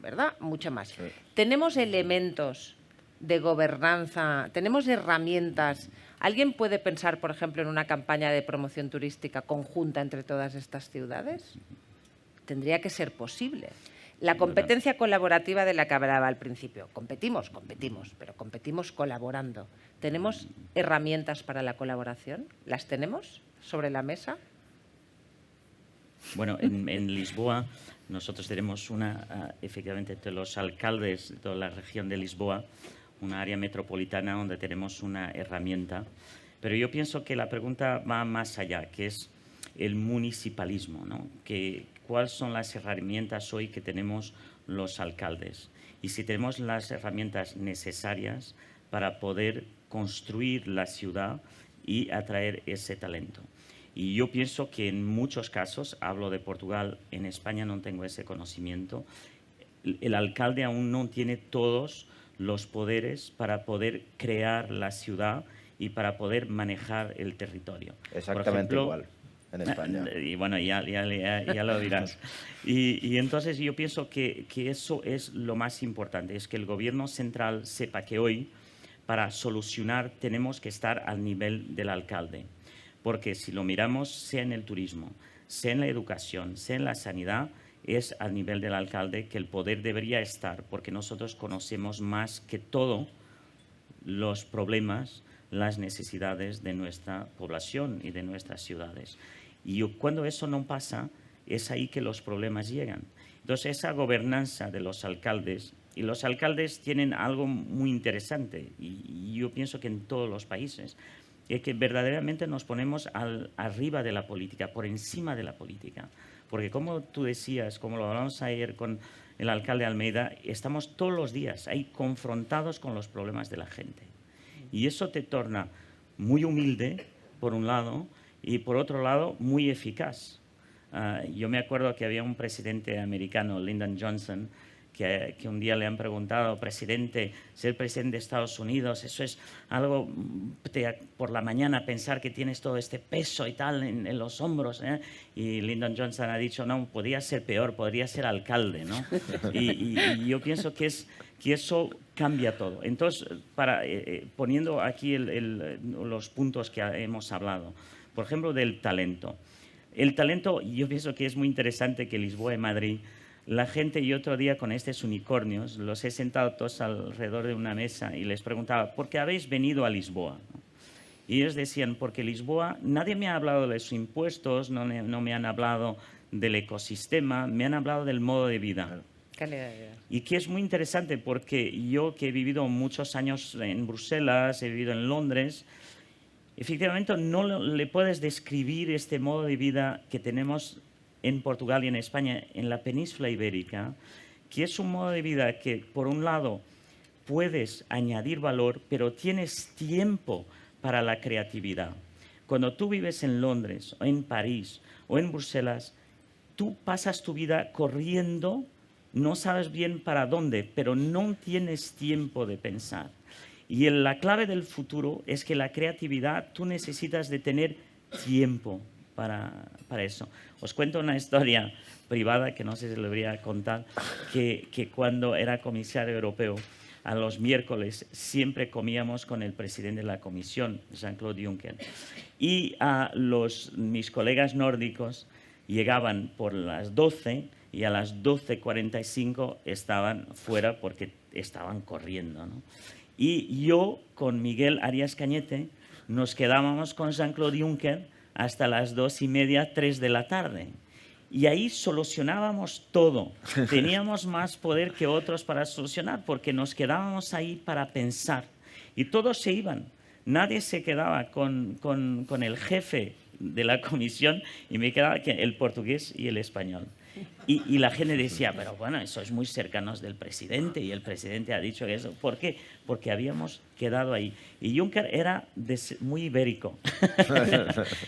¿verdad?, mucho más. Sí. Tenemos elementos de gobernanza, tenemos herramientas. ¿Alguien puede pensar, por ejemplo, en una campaña de promoción turística conjunta entre todas estas ciudades? Tendría que ser posible. La competencia colaborativa de la que hablaba al principio. Competimos, pero competimos colaborando. ¿Tenemos herramientas para la colaboración? ¿Las tenemos sobre la mesa? Bueno, en Lisboa nosotros tenemos efectivamente, de los alcaldes de toda la región de Lisboa, una área metropolitana donde tenemos una herramienta. Pero yo pienso que la pregunta va más allá, que es el municipalismo, ¿no? ¿Cuáles son las herramientas hoy que tenemos los alcaldes? Y si tenemos las herramientas necesarias para poder construir la ciudad y atraer ese talento. Y yo pienso que en muchos casos, hablo de Portugal, en España no tengo ese conocimiento, el alcalde aún no tiene todos los poderes para poder crear la ciudad y para poder manejar el territorio. Exactamente. Por ejemplo, igual en España. Y bueno, ya lo dirás. Y entonces yo pienso que eso es lo más importante, es que el gobierno central sepa que hoy, para solucionar, tenemos que estar al nivel del alcalde. Porque si lo miramos, sea en el turismo, sea en la educación, sea en la sanidad, es al nivel del alcalde que el poder debería estar, porque nosotros conocemos más que todo los problemas, las necesidades de nuestra población y de nuestras ciudades. Y cuando eso no pasa, es ahí que los problemas llegan. Entonces, esa gobernanza de los alcaldes, y los alcaldes tienen algo muy interesante, y yo pienso que en todos los países, es que verdaderamente nos ponemos arriba de la política, por encima de la política. Porque como tú decías, como lo hablamos ayer con el alcalde Almeida, estamos todos los días ahí confrontados con los problemas de la gente. Y eso te torna muy humilde, por un lado, y por otro lado, muy eficaz. Yo me acuerdo que había un presidente americano, Lyndon Johnson, que un día le han preguntado, presidente, ser presidente de Estados Unidos, eso es algo por la mañana pensar que tienes todo este peso y tal en los hombros, ¿eh? Y Lyndon Johnson ha dicho, no, podría ser peor, podría ser alcalde, ¿no? Y yo pienso que eso cambia todo. Entonces, poniendo aquí los puntos que hemos hablado, por ejemplo, del talento. El talento, yo pienso que es muy interesante que Lisboa y Madrid, la gente, y otro día con estos unicornios, los he sentado todos alrededor de una mesa y les preguntaba, ¿por qué habéis venido a Lisboa? Y ellos decían, porque Lisboa, nadie me ha hablado de los impuestos, no me han hablado del ecosistema, me han hablado del modo de vida. Calidad de vida. Y que es muy interesante porque yo, que he vivido muchos años en Bruselas, he vivido en Londres, efectivamente no le puedes describir este modo de vida que tenemos en Portugal y en España, en la península ibérica, que es un modo de vida que, por un lado, puedes añadir valor, pero tienes tiempo para la creatividad. Cuando tú vives en Londres, o en París, o en Bruselas, tú pasas tu vida corriendo, no sabes bien para dónde, pero no tienes tiempo de pensar. Y la clave del futuro es que la creatividad, tú necesitas de tener tiempo para eso. Os cuento una historia privada que no sé si le voy a contar, que cuando era comisario europeo, a los miércoles siempre comíamos con el presidente de la Comisión, Jean-Claude Juncker. Y mis colegas nórdicos llegaban por las 12 y a las 12:45 estaban fuera porque estaban corriendo, ¿no? Y yo, con Miguel Arias Cañete, nos quedábamos con Jean-Claude Juncker hasta las 2:30, 3 de la tarde. Y ahí solucionábamos todo. Teníamos más poder que otros para solucionar, porque nos quedábamos ahí para pensar. Y todos se iban. Nadie se quedaba con el jefe de la comisión, y me quedaba el portugués y el español. Y la gente decía, pero bueno, sois muy cercanos del presidente y el presidente ha dicho eso. ¿Por qué? Porque habíamos quedado ahí. Y Juncker era muy ibérico.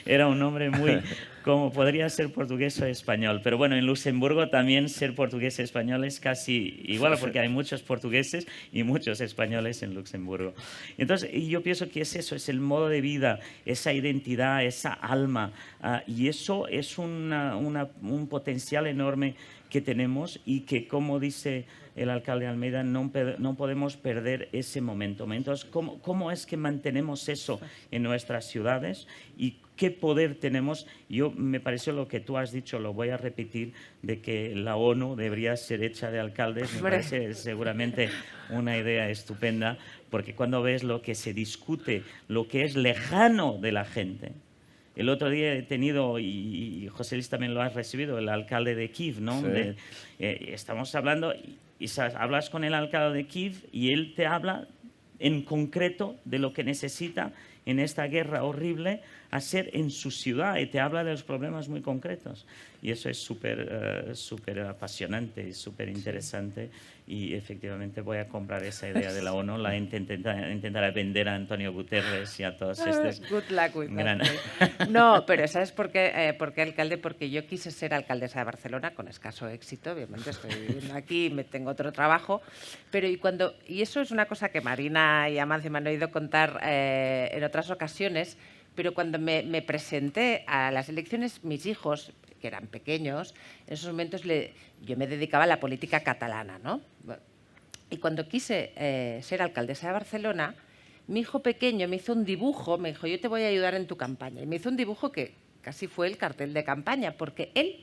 Era un hombre muy, como podría ser portugués o español. Pero bueno, en Luxemburgo también ser portugués y español es casi igual, porque hay muchos portugueses y muchos españoles en Luxemburgo. Entonces, yo pienso que es eso, es el modo de vida, esa identidad, esa alma. Y eso es un potencial enorme que tenemos, y que, como dice el alcalde Almeida, no podemos perder ese momento. Entonces, ¿cómo es que mantenemos eso en nuestras ciudades y qué poder tenemos? Me pareció lo que tú has dicho, lo voy a repetir, de que la ONU debería ser hecha de alcaldes. Me parece seguramente una idea estupenda, porque cuando ves lo que se discute, lo que es lejano de la gente. El otro día he tenido, y José Luis también lo has recibido, el alcalde de Kiev, ¿no? Sí. Estamos hablando, y hablas con el alcalde de Kiev y él te habla en concreto de lo que necesita en esta guerra horrible hacer en su ciudad, y te habla de los problemas muy concretos. Y eso es súper apasionante y súper interesante. Y efectivamente voy a comprar esa idea de la ONU, la intentaré vender a Antonio Guterres y a todos estos. Good luck with that. No, pero ¿sabes por qué, alcalde? Porque yo quise ser alcaldesa de Barcelona con escaso éxito. Obviamente estoy viviendo aquí, tengo otro trabajo. Pero y eso es una cosa que Marina y Amancio me han oído contar en otras ocasiones, pero cuando me presenté a las elecciones, mis hijos, que eran pequeños, en esos momentos yo me dedicaba a la política catalana, ¿no? Y cuando quise ser alcaldesa de Barcelona, mi hijo pequeño me hizo un dibujo, me dijo, yo te voy a ayudar en tu campaña. Y me hizo un dibujo que casi fue el cartel de campaña, porque él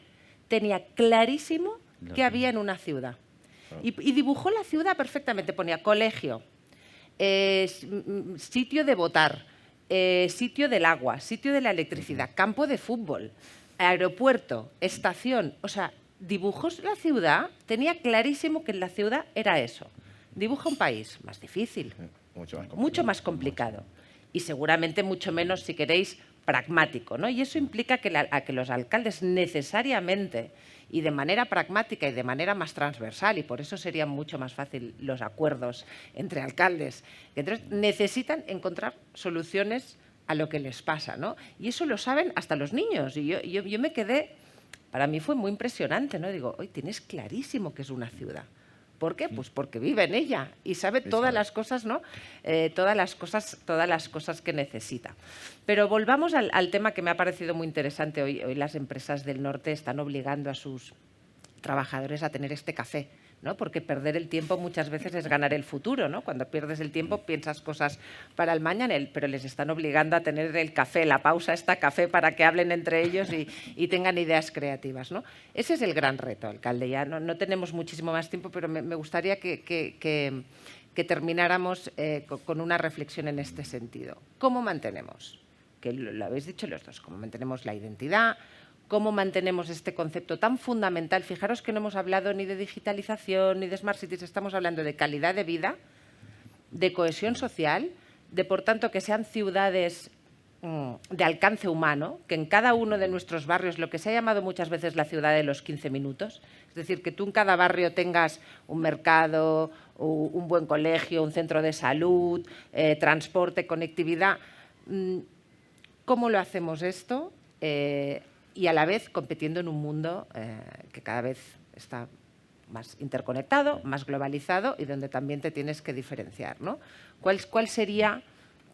tenía clarísimo qué había en una ciudad. Y dibujó la ciudad perfectamente, ponía colegio, sitio de votar, sitio del agua, sitio de la electricidad, campo de fútbol, aeropuerto, estación. O sea, dibujó la ciudad, tenía clarísimo que en la ciudad era eso. Dibuja un país más difícil, mucho más complicado y seguramente mucho menos, si queréis, pragmático, ¿no? Y eso implica que los alcaldes necesariamente, y de manera pragmática y de manera más transversal, y por eso sería mucho más fácil los acuerdos entre alcaldes, entonces necesitan encontrar soluciones a lo que les pasa, ¿no? Y eso lo saben hasta los niños. Y yo me quedé, para mí fue muy impresionante, ¿no? Digo, hoy tienes clarísimo que es una ciudad. ¿Por qué? Pues porque vive en ella y sabe todas las cosas, ¿no? Todas las cosas que necesita. Pero volvamos al tema que me ha parecido muy interesante hoy. Hoy las empresas del norte están obligando a sus trabajadores a tener este café, ¿no? Porque perder el tiempo muchas veces es ganar el futuro, ¿no? Cuando pierdes el tiempo piensas cosas para el mañana, pero les están obligando a tener el café, la pausa esta café, para que hablen entre ellos y tengan ideas creativas, ¿no? Ese es el gran reto, alcalde. Ya no tenemos muchísimo más tiempo, pero me gustaría que termináramos con una reflexión en este sentido. ¿Cómo mantenemos? Que lo habéis dicho los dos, ¿cómo mantenemos la identidad? ¿Cómo mantenemos este concepto tan fundamental? Fijaros que no hemos hablado ni de digitalización ni de Smart Cities, estamos hablando de calidad de vida, de cohesión social, de, por tanto, que sean ciudades de alcance humano, que en cada uno de nuestros barrios, lo que se ha llamado muchas veces la ciudad de los 15 minutos, es decir, que tú en cada barrio tengas un mercado, un buen colegio, un centro de salud, transporte, conectividad. ¿Cómo lo hacemos esto? Y a la vez compitiendo en un mundo que cada vez está más interconectado, más globalizado y donde también te tienes que diferenciar, ¿no? ¿Cuál sería,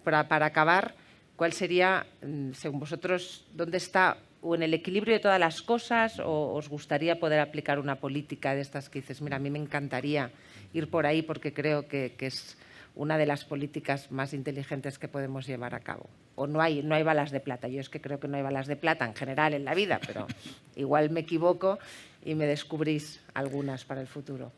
para acabar, cuál sería, según vosotros, dónde está, o en el equilibrio de todas las cosas, o os gustaría poder aplicar una política de estas que dices, mira, a mí me encantaría ir por ahí porque creo que es una de las políticas más inteligentes que podemos llevar a cabo? O no hay balas de plata. Yo es que creo que no hay balas de plata en general en la vida, pero igual me equivoco y me descubrís algunas para el futuro.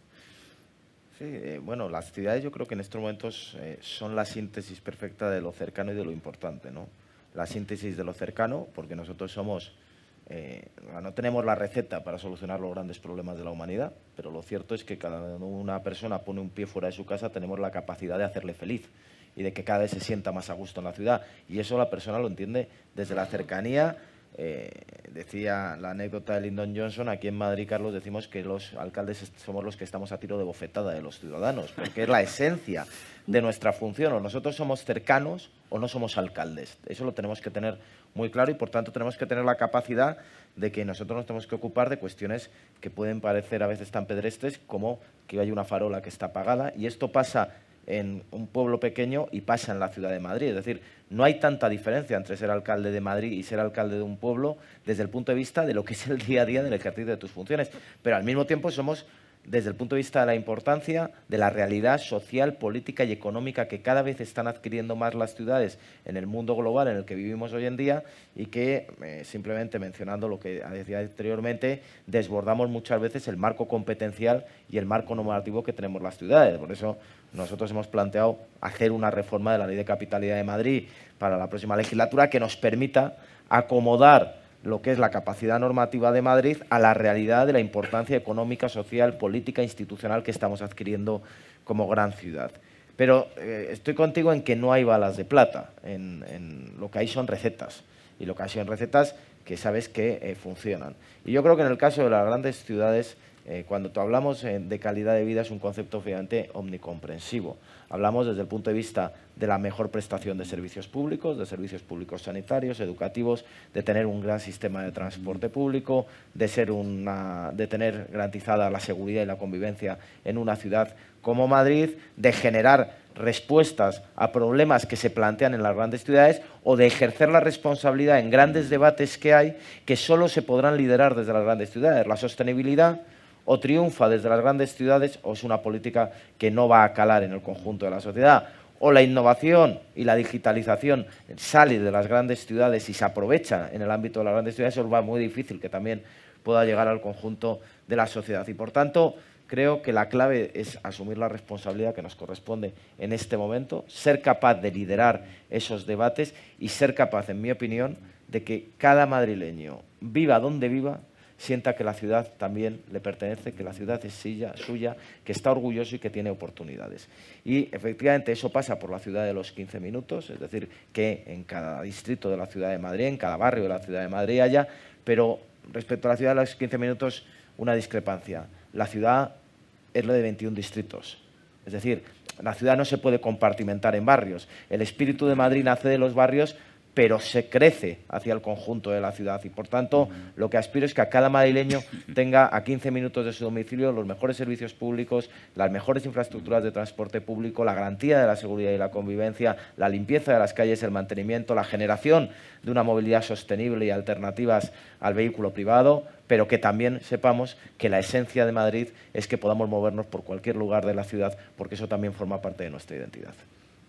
Sí, bueno, las ciudades yo creo que en estos momentos son la síntesis perfecta de lo cercano y de lo importante, ¿no? La síntesis de lo cercano, porque nosotros somos... no tenemos la receta para solucionar los grandes problemas de la humanidad, pero lo cierto es que cada una persona pone un pie fuera de su casa, tenemos la capacidad de hacerle feliz y de que cada vez se sienta más a gusto en la ciudad. Y eso la persona lo entiende desde la cercanía. Decía la anécdota de Lyndon Johnson, aquí en Madrid, Carlos, decimos que los alcaldes somos los que estamos a tiro de bofetada de los ciudadanos, porque es la esencia de nuestra función. O nosotros somos cercanos o no somos alcaldes. Eso lo tenemos que tener muy claro y, por tanto, tenemos que tener la capacidad de que nosotros nos tenemos que ocupar de cuestiones que pueden parecer a veces tan pedestres como que hay una farola que está apagada, y esto pasa en un pueblo pequeño y pasa en la ciudad de Madrid. Es decir, no hay tanta diferencia entre ser alcalde de Madrid y ser alcalde de un pueblo desde el punto de vista de lo que es el día a día del ejercicio de tus funciones, pero al mismo tiempo somos, desde el punto de vista de la importancia de la realidad social, política y económica que cada vez están adquiriendo más las ciudades en el mundo global en el que vivimos hoy en día, y que, simplemente mencionando lo que decía anteriormente, desbordamos muchas veces el marco competencial y el marco normativo que tenemos las ciudades. Por eso nosotros hemos planteado hacer una reforma de la Ley de Capitalidad de Madrid para la próxima legislatura que nos permita acomodar lo que es la capacidad normativa de Madrid a la realidad de la importancia económica, social, política, institucional que estamos adquiriendo como gran ciudad. Pero estoy contigo en que no hay balas de plata, en lo que hay son recetas, y lo que hay son recetas que sabes que funcionan. Y yo creo que en el caso de las grandes ciudades, cuando hablamos de calidad de vida, es un concepto obviamente omnicomprensivo. Hablamos desde el punto de vista de la mejor prestación de servicios públicos sanitarios, educativos, de tener un gran sistema de transporte público, de tener garantizada la seguridad y la convivencia en una ciudad como Madrid, de generar respuestas a problemas que se plantean en las grandes ciudades, o de ejercer la responsabilidad en grandes debates que hay, que solo se podrán liderar desde las grandes ciudades. La sostenibilidad o triunfa desde las grandes ciudades o es una política que no va a calar en el conjunto de la sociedad. O la innovación y la digitalización sale de las grandes ciudades y se aprovecha en el ámbito de las grandes ciudades, eso va muy difícil que también pueda llegar al conjunto de la sociedad. Y, por tanto, creo que la clave es asumir la responsabilidad que nos corresponde en este momento, ser capaz de liderar esos debates y ser capaz, en mi opinión, de que cada madrileño, viva donde viva, sienta que la ciudad también le pertenece, que la ciudad es suya, que está orgulloso y que tiene oportunidades. Y efectivamente eso pasa por la ciudad de los 15 minutos, es decir, que en cada distrito de la ciudad de Madrid, en cada barrio de la ciudad de Madrid haya, pero respecto a la ciudad de los 15 minutos, una discrepancia. La ciudad es lo de 21 distritos, es decir, la ciudad no se puede compartimentar en barrios. El espíritu de Madrid nace de los barrios, pero se crece hacia el conjunto de la ciudad y, por tanto, lo que aspiro es que a cada madrileño tenga a 15 minutos de su domicilio los mejores servicios públicos, las mejores infraestructuras de transporte público, la garantía de la seguridad y la convivencia, la limpieza de las calles, el mantenimiento, la generación de una movilidad sostenible y alternativas al vehículo privado, pero que también sepamos que la esencia de Madrid es que podamos movernos por cualquier lugar de la ciudad, porque eso también forma parte de nuestra identidad.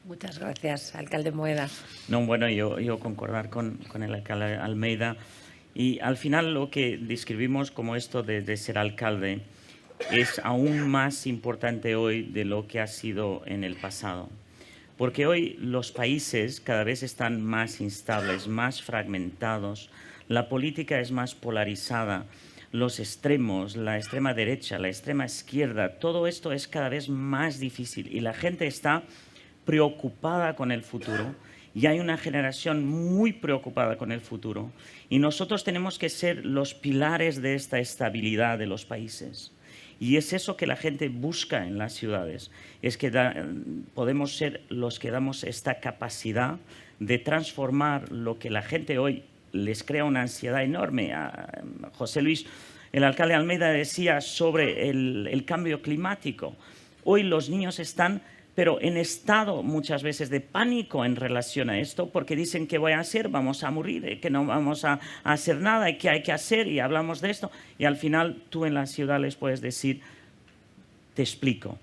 Muchas gracias, alcalde Moeda. No, bueno, yo concordar con el alcalde Almeida. Y al final lo que describimos como esto de ser alcalde es aún más importante hoy de lo que ha sido en el pasado. Porque hoy los países cada vez están más instables, más fragmentados, la política es más polarizada, los extremos, la extrema derecha, la extrema izquierda, todo esto es cada vez más difícil y la gente está preocupada con el futuro y hay una generación muy preocupada con el futuro y nosotros tenemos que ser los pilares de esta estabilidad de los países. Y es eso que la gente busca en las ciudades, es que podemos ser los que damos esta capacidad de transformar lo que la gente hoy les crea una ansiedad enorme. José Luis, el alcalde Almeida decía sobre el cambio climático. Hoy los niños están pero en estado muchas veces de pánico en relación a esto, porque dicen que voy a hacer, vamos a morir, que no vamos a hacer nada, y que hay que hacer, y hablamos de esto, y al final tú en la ciudad les puedes decir, te explico,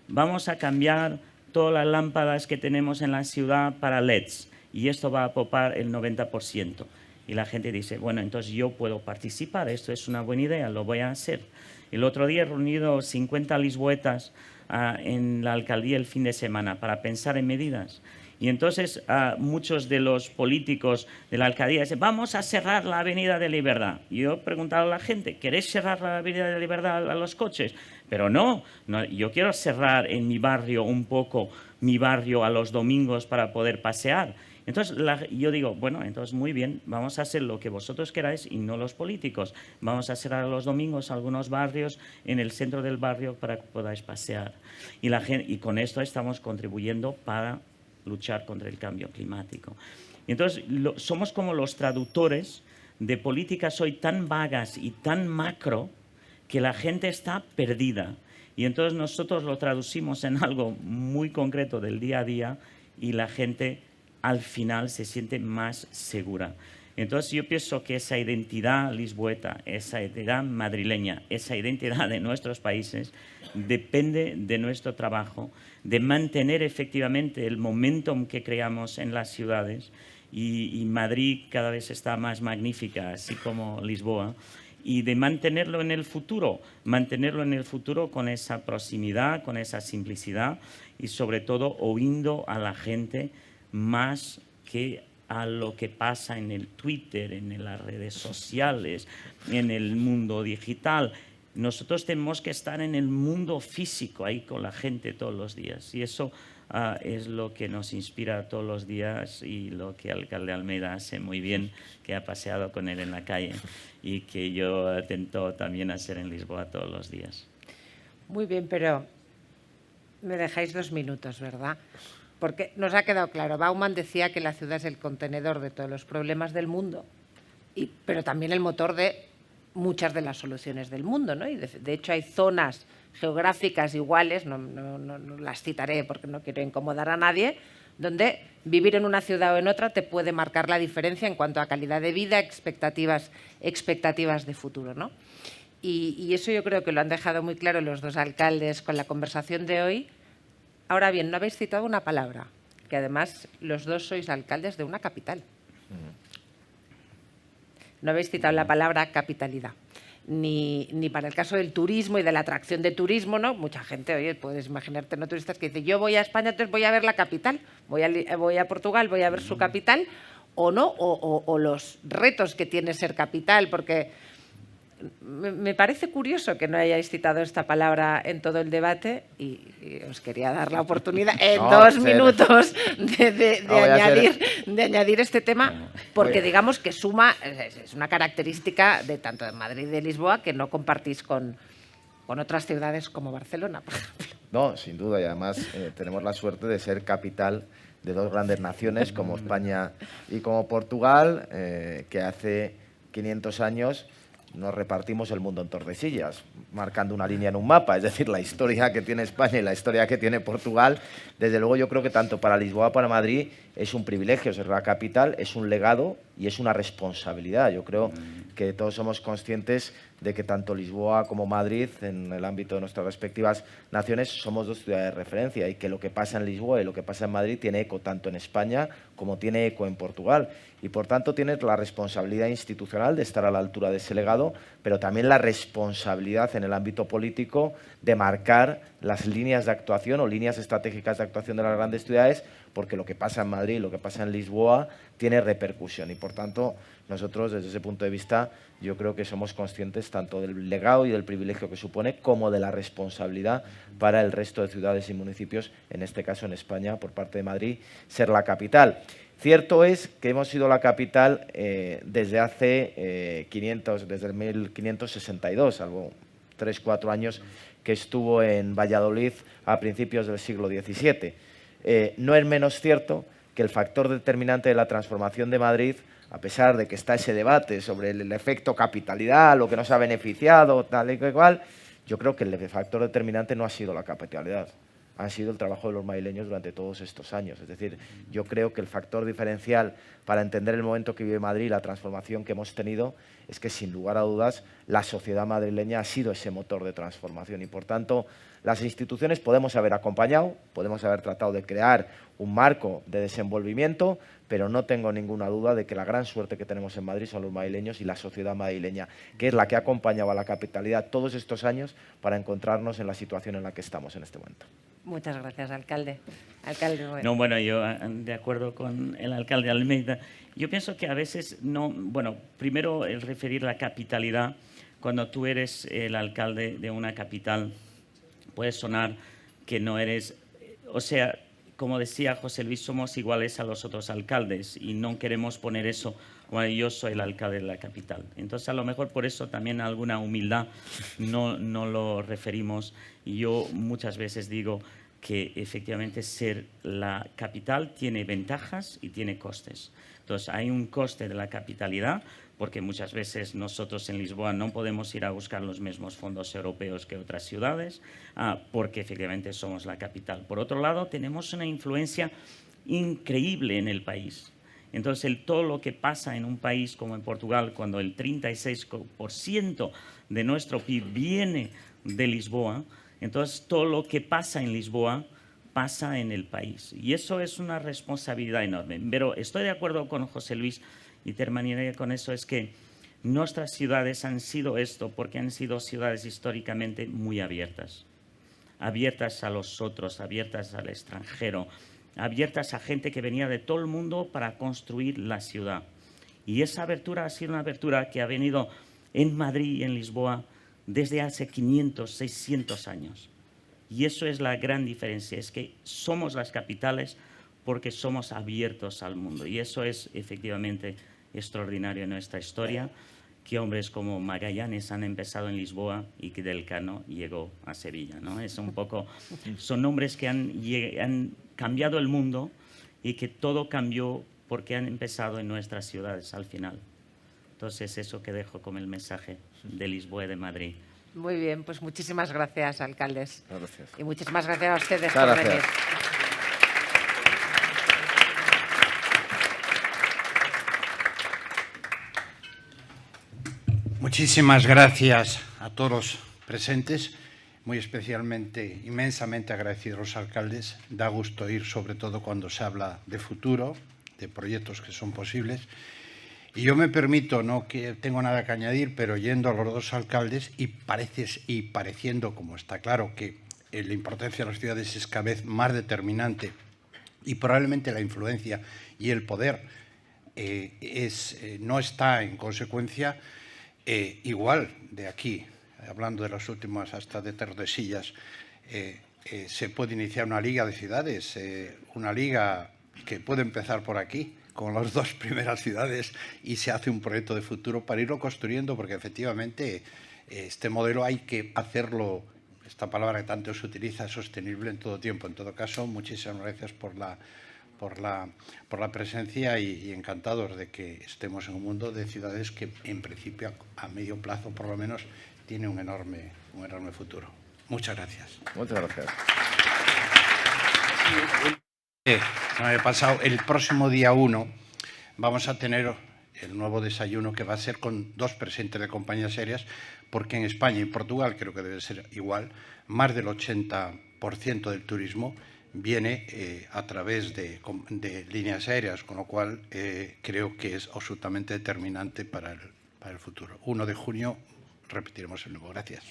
vamos a cambiar todas las lámpadas que tenemos en la ciudad para LEDs, y esto va a popar el 90%. Y la gente dice, bueno, entonces yo puedo participar, esto es una buena idea, lo voy a hacer. El otro día he reunido 50 lisboetas en la alcaldía el fin de semana para pensar en medidas. Y entonces muchos de los políticos de la alcaldía dicen, vamos a cerrar la Avenida de Libertad. Y yo he preguntado a la gente, ¿queréis cerrar la Avenida de Libertad a los coches? Pero no, yo quiero cerrar en mi barrio un poco, mi barrio a los domingos para poder pasear. Entonces yo digo, bueno, entonces muy bien, vamos a hacer lo que vosotros queráis y no los políticos. Vamos a cerrar los domingos algunos barrios en el centro del barrio para que podáis pasear. Y con esto estamos contribuyendo para luchar contra el cambio climático. Y entonces somos como los traductores de políticas hoy tan vagas y tan macro que la gente está perdida. Y entonces nosotros lo traducimos en algo muy concreto del día a día y la gente al final se siente más segura. Entonces yo pienso que esa identidad lisboeta, esa identidad madrileña, esa identidad de nuestros países depende de nuestro trabajo, de mantener efectivamente el momentum que creamos en las ciudades y Madrid cada vez está más magnífica, así como Lisboa, y de mantenerlo en el futuro con esa proximidad, con esa simplicidad y sobre todo oyendo a la gente más que a lo que pasa en el Twitter, en las redes sociales, en el mundo digital. Nosotros tenemos que estar en el mundo físico, ahí con la gente todos los días. Y eso es lo que nos inspira todos los días y lo que el alcalde Almeida hace muy bien, que ha paseado con él en la calle y que yo intento también hacer en Lisboa todos los días. Muy bien, pero me dejáis 2 minutos, ¿verdad? Porque nos ha quedado claro, Bauman decía que la ciudad es el contenedor de todos los problemas del mundo, pero también el motor de muchas de las soluciones del mundo, ¿no? Y de hecho hay zonas geográficas iguales, no las citaré porque no quiero incomodar a nadie, donde vivir en una ciudad o en otra te puede marcar la diferencia en cuanto a calidad de vida, expectativas de futuro, ¿no? Y eso yo creo que lo han dejado muy claro los dos alcaldes con la conversación de hoy. Ahora bien, no habéis citado una palabra, que además los dos sois alcaldes de una capital. No habéis citado la palabra capitalidad. Ni para el caso del turismo y de la atracción de turismo, ¿no? Mucha gente, oye, puedes imaginarte, ¿no? Turistas que dicen, yo voy a España, entonces voy a ver la capital, voy a Portugal, voy a ver su capital, o no, o los retos que tiene ser capital, porque me parece curioso que no hayáis citado esta palabra en todo el debate y os quería dar la oportunidad en 2 minutos de añadir este tema, porque digamos que suma, es una característica de tanto de Madrid y de Lisboa que no compartís con otras ciudades como Barcelona, por ejemplo. No, sin duda, y además tenemos la suerte de ser capital de dos grandes naciones como España y como Portugal, que hace 500 años nos repartimos el mundo en Tordesillas, marcando una línea en un mapa, es decir, la historia que tiene España y la historia que tiene Portugal. Desde luego yo creo que tanto para Lisboa como para Madrid es un privilegio ser la capital, es un legado y es una responsabilidad. Yo creo que todos somos conscientes de que tanto Lisboa como Madrid, en el ámbito de nuestras respectivas naciones, somos dos ciudades de referencia y que lo que pasa en Lisboa y lo que pasa en Madrid tiene eco tanto en España como tiene eco en Portugal. Y por tanto tienes la responsabilidad institucional de estar a la altura de ese legado, pero también la responsabilidad en el ámbito político de marcar las líneas de actuación o líneas estratégicas de actuación de las grandes ciudades, porque lo que pasa en Madrid y lo que pasa en Lisboa tiene repercusión. Y por tanto, nosotros desde ese punto de vista yo creo que somos conscientes tanto del legado y del privilegio que supone como de la responsabilidad para el resto de ciudades y municipios, en este caso en España, por parte de Madrid, ser la capital. Cierto es que hemos sido la capital desde hace desde el 1562, salvo 3-4 años que estuvo en Valladolid a principios del siglo XVII. No es menos cierto que el factor determinante de la transformación de Madrid, a pesar de que está ese debate sobre el efecto capitalidad, lo que nos ha beneficiado, tal y cual, yo creo que el factor determinante no ha sido la capitalidad, ha sido el trabajo de los madrileños durante todos estos años. Es decir, yo creo que el factor diferencial para entender el momento que vive Madrid, la transformación que hemos tenido, es que sin lugar a dudas la sociedad madrileña ha sido ese motor de transformación y por tanto las instituciones podemos haber acompañado, podemos haber tratado de crear un marco de desenvolvimiento, pero no tengo ninguna duda de que la gran suerte que tenemos en Madrid son los madrileños y la sociedad madrileña, que es la que ha acompañado a la capitalidad todos estos años para encontrarnos en la situación en la que estamos en este momento. Muchas gracias, alcalde. Alcalde Noel. No, bueno, yo de acuerdo con el alcalde Almeida. Yo pienso que a veces no, bueno, primero el referir la capitalidad, cuando tú eres el alcalde de una capital, puede sonar que no eres, o sea, como decía José Luis, somos iguales a los otros alcaldes y no queremos poner eso como yo soy el alcalde de la capital. Entonces, a lo mejor por eso también alguna humildad no lo referimos. Y yo muchas veces digo que efectivamente ser la capital tiene ventajas y tiene costes. Entonces, hay un coste de la capitalidad, porque muchas veces nosotros en Lisboa no podemos ir a buscar los mismos fondos europeos que otras ciudades, porque efectivamente somos la capital. Por otro lado, tenemos una influencia increíble en el país. Entonces, todo lo que pasa en un país como en Portugal, cuando el 36% de nuestro PIB viene de Lisboa, entonces todo lo que pasa en Lisboa pasa en el país. Y eso es una responsabilidad enorme. Pero estoy de acuerdo con José Luis y terminaré con eso, es que nuestras ciudades han sido esto porque han sido ciudades históricamente muy abiertas. Abiertas a los otros, abiertas al extranjero, abiertas a gente que venía de todo el mundo para construir la ciudad. Y esa abertura ha sido una abertura que ha venido en Madrid y en Lisboa desde hace 500, 600 años. Y eso es la gran diferencia, es que somos las capitales porque somos abiertos al mundo. Y eso es efectivamente extraordinario en nuestra historia, que hombres como Magallanes han empezado en Lisboa y que Del Cano llegó a Sevilla, ¿no? Es un poco, son hombres que han cambiado el mundo y que todo cambió porque han empezado en nuestras ciudades al final. Entonces, eso que dejo como el mensaje de Lisboa y de Madrid. Muy bien, pues muchísimas gracias, alcaldes. Gracias. Y muchísimas gracias a ustedes Muchas por gracias. venir. Muchísimas gracias a todos los presentes, muy especialmente, inmensamente agradecidos a los alcaldes. Da gusto ir, sobre todo cuando se habla de futuro, de proyectos que son posibles. Y yo me permito, no que tengo nada que añadir, pero yendo a los dos alcaldes y pareciendo, como está claro, que la importancia de las ciudades es cada vez más determinante y probablemente la influencia y el poder no está en consecuencia igual de aquí, hablando de las últimas hasta de Tordesillas, se puede iniciar una liga de ciudades, una liga que puede empezar por aquí, con las dos primeras ciudades, y se hace un proyecto de futuro para irlo construyendo, porque efectivamente este modelo hay que hacerlo, esta palabra que tanto se utiliza, sostenible en todo tiempo. En todo caso, muchísimas gracias por por la presencia y encantados de que estemos en un mundo de ciudades que, en principio, a medio plazo, por lo menos, tiene un enorme futuro. Muchas gracias. Muchas gracias. No me he pasado. El próximo día 1 vamos a tener el nuevo desayuno, que va a ser con 2 presidentes de compañías aéreas, porque en España y Portugal, creo que debe ser igual, más del 80% del turismo viene a través de líneas aéreas, con lo cual creo que es absolutamente determinante para el futuro. 1 de junio repetiremos el nuevo. Gracias.